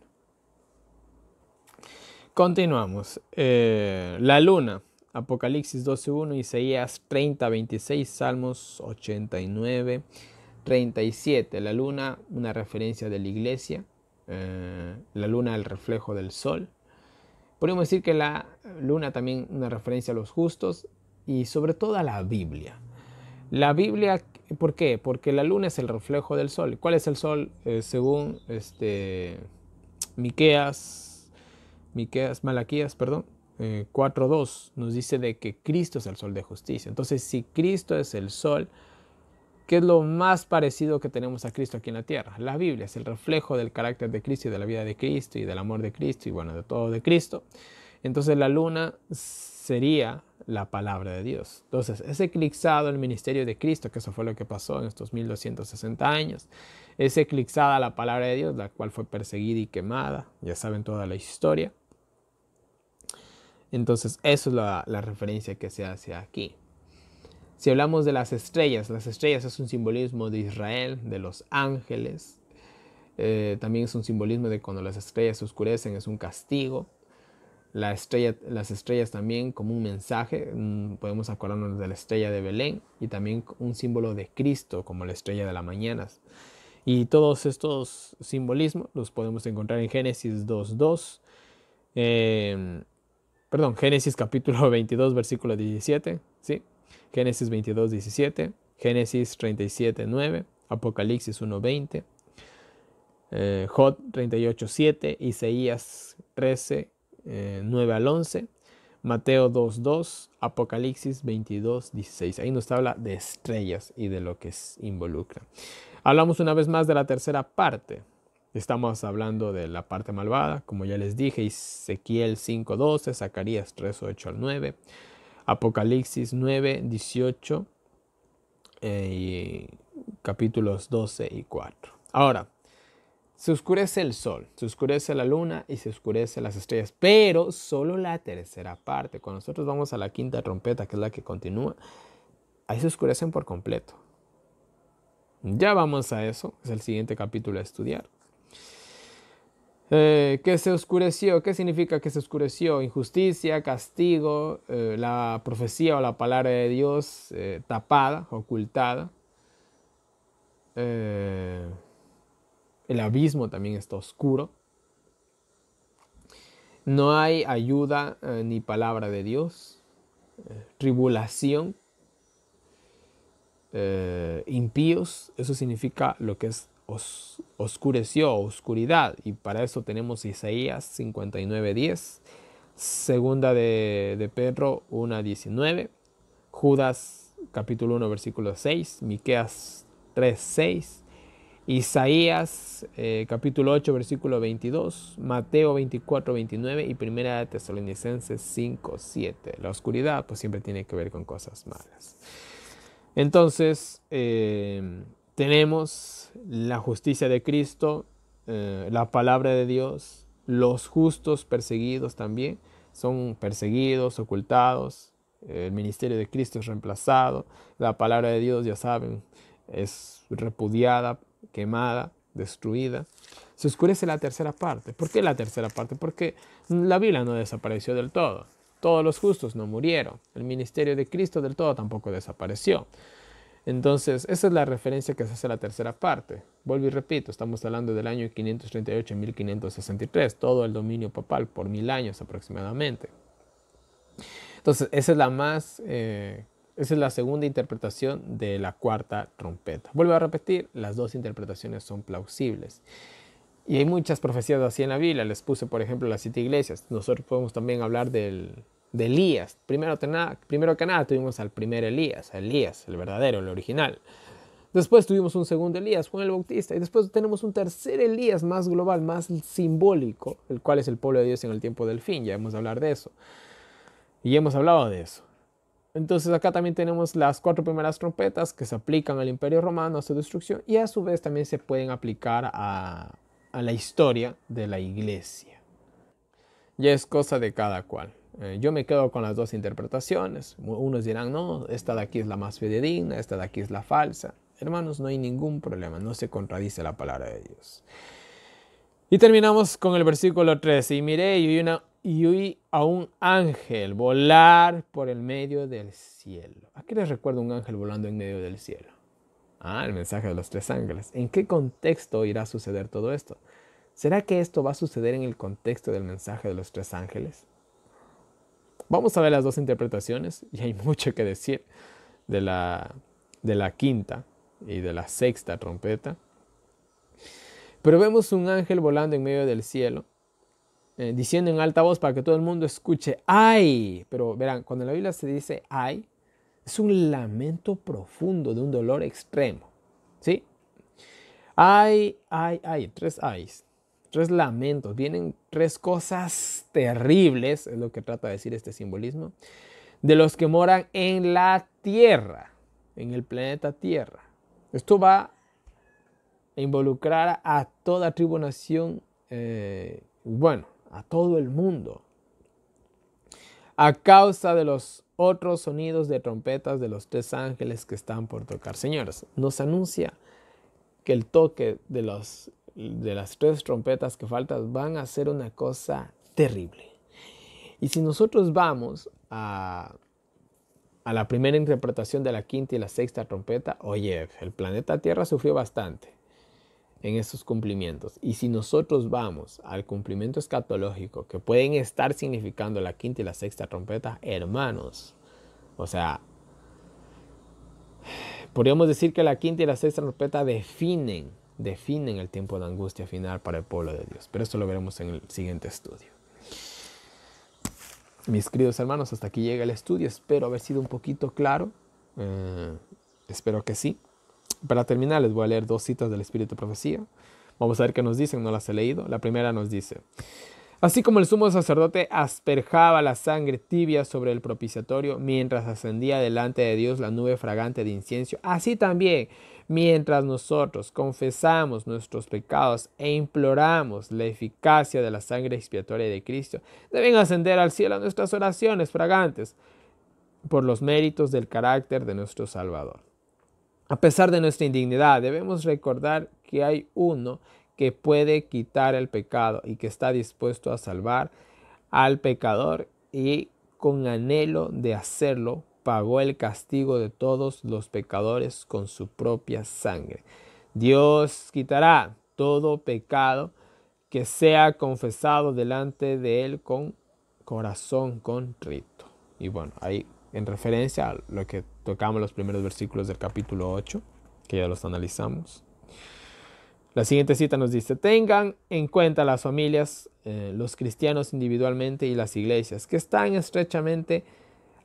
Continuamos. La luna, Apocalipsis 12:1, Isaías 30:26, Salmos 89:37. La luna, una referencia de la iglesia. La luna, el reflejo del sol. Podríamos decir que la luna también una referencia a los justos y sobre todo a la Biblia. La Biblia, ¿por qué? Porque la luna es el reflejo del sol. ¿Cuál es el sol? Según Malaquías, 4:2 nos dice de que Cristo es el sol de justicia. Entonces, si Cristo es el sol, ¿qué es lo más parecido que tenemos a Cristo aquí en la tierra? La Biblia es el reflejo del carácter de Cristo y de la vida de Cristo y del amor de Cristo y bueno, de todo de Cristo. Entonces la luna sería la palabra de Dios. Entonces es eclipsado el ministerio de Cristo, que eso fue lo que pasó en estos 1260 años. Es eclipsada la palabra de Dios, la cual fue perseguida y quemada. Ya saben toda la historia. Entonces eso es la referencia que se hace aquí. Si hablamos de las estrellas es un simbolismo de Israel, de los ángeles. También es un simbolismo de cuando las estrellas se oscurecen, es un castigo. Las estrellas también como un mensaje, podemos acordarnos de la estrella de Belén y también un símbolo de Cristo como la estrella de la mañana. Y todos estos simbolismos los podemos encontrar en Génesis 2:2, Génesis capítulo 22 versículo 17, ¿sí? Génesis 22:17, Génesis 37:9, Apocalipsis 1:20, Job 38:7, Isaías 13:9 al 11, Mateo 2:2, Apocalipsis 22:16. Ahí nos habla de estrellas y de lo que involucra. Hablamos una vez más de la tercera parte. Estamos hablando de la parte malvada, como ya les dije, Ezequiel 5:12, Zacarías 3:8 al 9, Apocalipsis 9:18 y capítulos 12 y 4. Ahora, se oscurece el sol, se oscurece la luna y se oscurecen las estrellas, pero solo la tercera parte. Cuando nosotros vamos a la quinta trompeta, que es la que continúa, ahí se oscurecen por completo. Ya vamos a eso, es el siguiente capítulo a estudiar. ¿Qué se oscureció? ¿Qué significa que se oscureció? Injusticia, castigo, la profecía o la palabra de Dios tapada, ocultada. El abismo también está oscuro. No hay ayuda ni palabra de Dios. Tribulación. Impíos, eso significa lo que es oscureció, oscuridad, y para eso tenemos Isaías 59:10, segunda de Pedro 1:19, Judas capítulo 1 versículo 6, Miqueas 3:6, Isaías capítulo 8 versículo 22, Mateo 24:29 y primera de Tesalonicenses 5:7. La oscuridad pues siempre tiene que ver con cosas malas. Entonces, tenemos la justicia de Cristo, la palabra de Dios, los justos perseguidos también, son perseguidos, ocultados, el ministerio de Cristo es reemplazado, la palabra de Dios, ya saben, es repudiada, quemada, destruida. Se oscurece la tercera parte. ¿Por qué la tercera parte? Porque la Biblia no desapareció del todo. Todos los justos no murieron. El ministerio de Cristo del todo tampoco desapareció. Entonces, esa es la referencia que se hace a la tercera parte. Vuelvo y repito, estamos hablando del año 538 a 1563, todo el dominio papal por 1000 años aproximadamente. Entonces, esa es la segunda interpretación de la cuarta trompeta. Vuelvo a repetir, las dos interpretaciones son plausibles. Y hay muchas profecías así en la Biblia. Les puse, por ejemplo, las 7 iglesias. Nosotros podemos también hablar de Elías. Primero que nada tuvimos al primer Elías, el verdadero, el original. Después tuvimos un segundo Elías, Juan el Bautista. Y después tenemos un tercer Elías más global, más simbólico, el cual es el pueblo de Dios en el tiempo del fin. Ya hemos hablado de eso. Y hemos hablado de eso. Entonces acá también tenemos las 4 primeras trompetas que se aplican al Imperio Romano, a su destrucción. Y a su vez también se pueden aplicar a la historia de la iglesia. Ya es cosa de cada cual. Yo me quedo con las dos interpretaciones. Unos dirán, no, esta de aquí es la más fidedigna, esta de aquí es la falsa. Hermanos, no hay ningún problema, no se contradice la palabra de Dios. Y terminamos con el versículo 13. Y miré y oí a un ángel volar por el medio del cielo. ¿A qué les recuerda un ángel volando en medio del cielo? El mensaje de los 3 ángeles. ¿En qué contexto irá a suceder todo esto? ¿Será que esto va a suceder en el contexto del mensaje de los 3 ángeles? Vamos a ver las dos interpretaciones y hay mucho que decir de la quinta y de la sexta trompeta. Pero vemos un ángel volando en medio del cielo, diciendo en alta voz para que todo el mundo escuche, ¡ay! Pero verán, cuando en la Biblia se dice ¡ay!, es un lamento profundo de un dolor extremo, ¿sí? ¡Ay, ay, ay! 3 ayes, 3 lamentos, vienen 3 cosas terribles, es lo que trata de decir este simbolismo, de los que moran en la tierra, en el planeta Tierra. Esto va a involucrar a toda tribu, nación, a todo el mundo, a causa de los otros sonidos de trompetas de los 3 ángeles que están por tocar. Señores, nos anuncia que el toque de las 3 trompetas que faltan van a ser una cosa terrible. Y si nosotros vamos a la primera interpretación de la quinta y la sexta trompeta, oye, el planeta Tierra sufrió bastante en esos cumplimientos. Y si nosotros vamos al cumplimiento escatológico que pueden estar significando la quinta y la sexta trompeta, hermanos, o sea, podríamos decir que la quinta y la sexta trompeta definen el tiempo de angustia final para el pueblo de Dios. Pero esto lo veremos en el siguiente estudio. Mis queridos hermanos, hasta aquí llega el estudio. Espero haber sido un poquito claro. Espero que sí. Para terminar, les voy a leer 2 citas del Espíritu de Profecía. Vamos a ver qué nos dicen, no las he leído. La primera nos dice: así como el sumo sacerdote asperjaba la sangre tibia sobre el propiciatorio mientras ascendía delante de Dios la nube fragante de incienso, así también, mientras nosotros confesamos nuestros pecados e imploramos la eficacia de la sangre expiatoria de Cristo, deben ascender al cielo nuestras oraciones fragantes por los méritos del carácter de nuestro Salvador. A pesar de nuestra indignidad, debemos recordar que hay uno que puede quitar el pecado y que está dispuesto a salvar al pecador, y con anhelo de hacerlo pagó el castigo de todos los pecadores con su propia sangre. Dios quitará todo pecado que sea confesado delante de Él con corazón contrito. Y bueno, ahí en referencia a lo que tocamos los primeros versículos del capítulo 8, que ya los analizamos. La siguiente cita nos dice: tengan en cuenta las familias, los cristianos individualmente y las iglesias que están estrechamente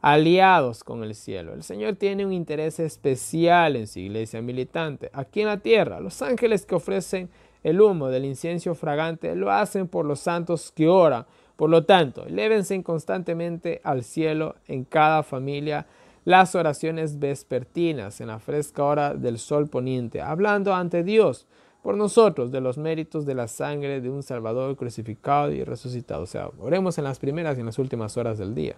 aliados con el cielo. El Señor tiene un interés especial en su iglesia militante. Aquí en la tierra, los ángeles que ofrecen el humo del incienso fragante lo hacen por los santos que oran. Por lo tanto, elévense constantemente al cielo en cada familia las oraciones vespertinas en la fresca hora del sol poniente, hablando ante Dios por nosotros de los méritos de la sangre de un Salvador crucificado y resucitado. O sea, oremos en las primeras y en las últimas horas del día.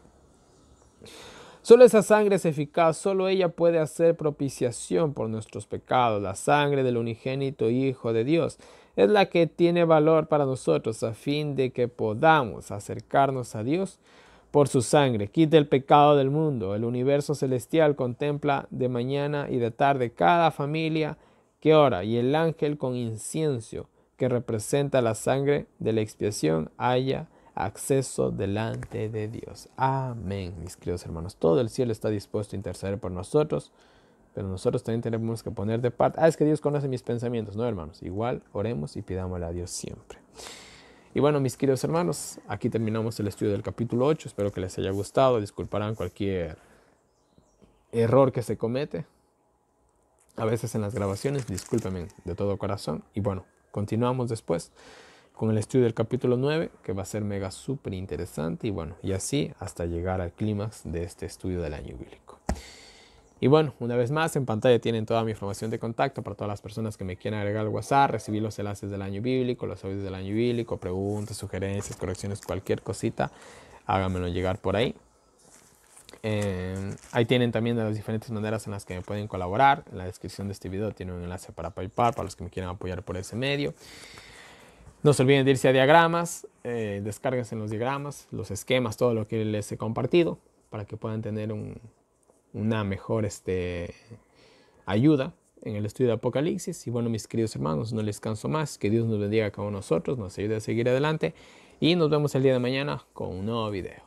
Solo esa sangre es eficaz, solo ella puede hacer propiciación por nuestros pecados. La sangre del unigénito Hijo de Dios es la que tiene valor para nosotros, a fin de que podamos acercarnos a Dios por su sangre. Quita el pecado del mundo. El universo celestial contempla de mañana y de tarde cada familia que ora, y el ángel con incienso que representa la sangre de la expiación haya acceso delante de Dios. Amén, mis queridos hermanos. Todo el cielo está dispuesto a interceder por nosotros, pero nosotros también tenemos que poner de parte. Es que Dios conoce mis pensamientos, ¿no, hermanos? Igual oremos y pidámosle a Dios siempre. Y bueno, mis queridos hermanos, aquí terminamos el estudio del capítulo 8. Espero que les haya gustado. Disculparán cualquier error que se comete a veces en las grabaciones. Discúlpenme de todo corazón. Y bueno, continuamos después con el estudio del capítulo 9, que va a ser mega súper interesante. Y bueno, y así hasta llegar al clímax de este estudio del año bíblico. Y bueno, una vez más, en pantalla tienen toda mi información de contacto para todas las personas que me quieran agregar al WhatsApp, recibir los enlaces del año bíblico, los audios del año bíblico, preguntas, sugerencias, correcciones, cualquier cosita, háganmelo llegar por ahí. Ahí tienen también las diferentes maneras en las que me pueden colaborar. En la descripción de este video tienen un enlace para PayPal, para los que me quieran apoyar por ese medio. No se olviden de irse a diagramas, descárguense los diagramas, los esquemas, todo lo que les he compartido, para que puedan tener una mejor ayuda en el estudio de Apocalipsis. Y bueno, mis queridos hermanos, no les canso más. Que Dios nos bendiga a cada uno de nosotros, nos ayude a seguir adelante. Y nos vemos el día de mañana con un nuevo video.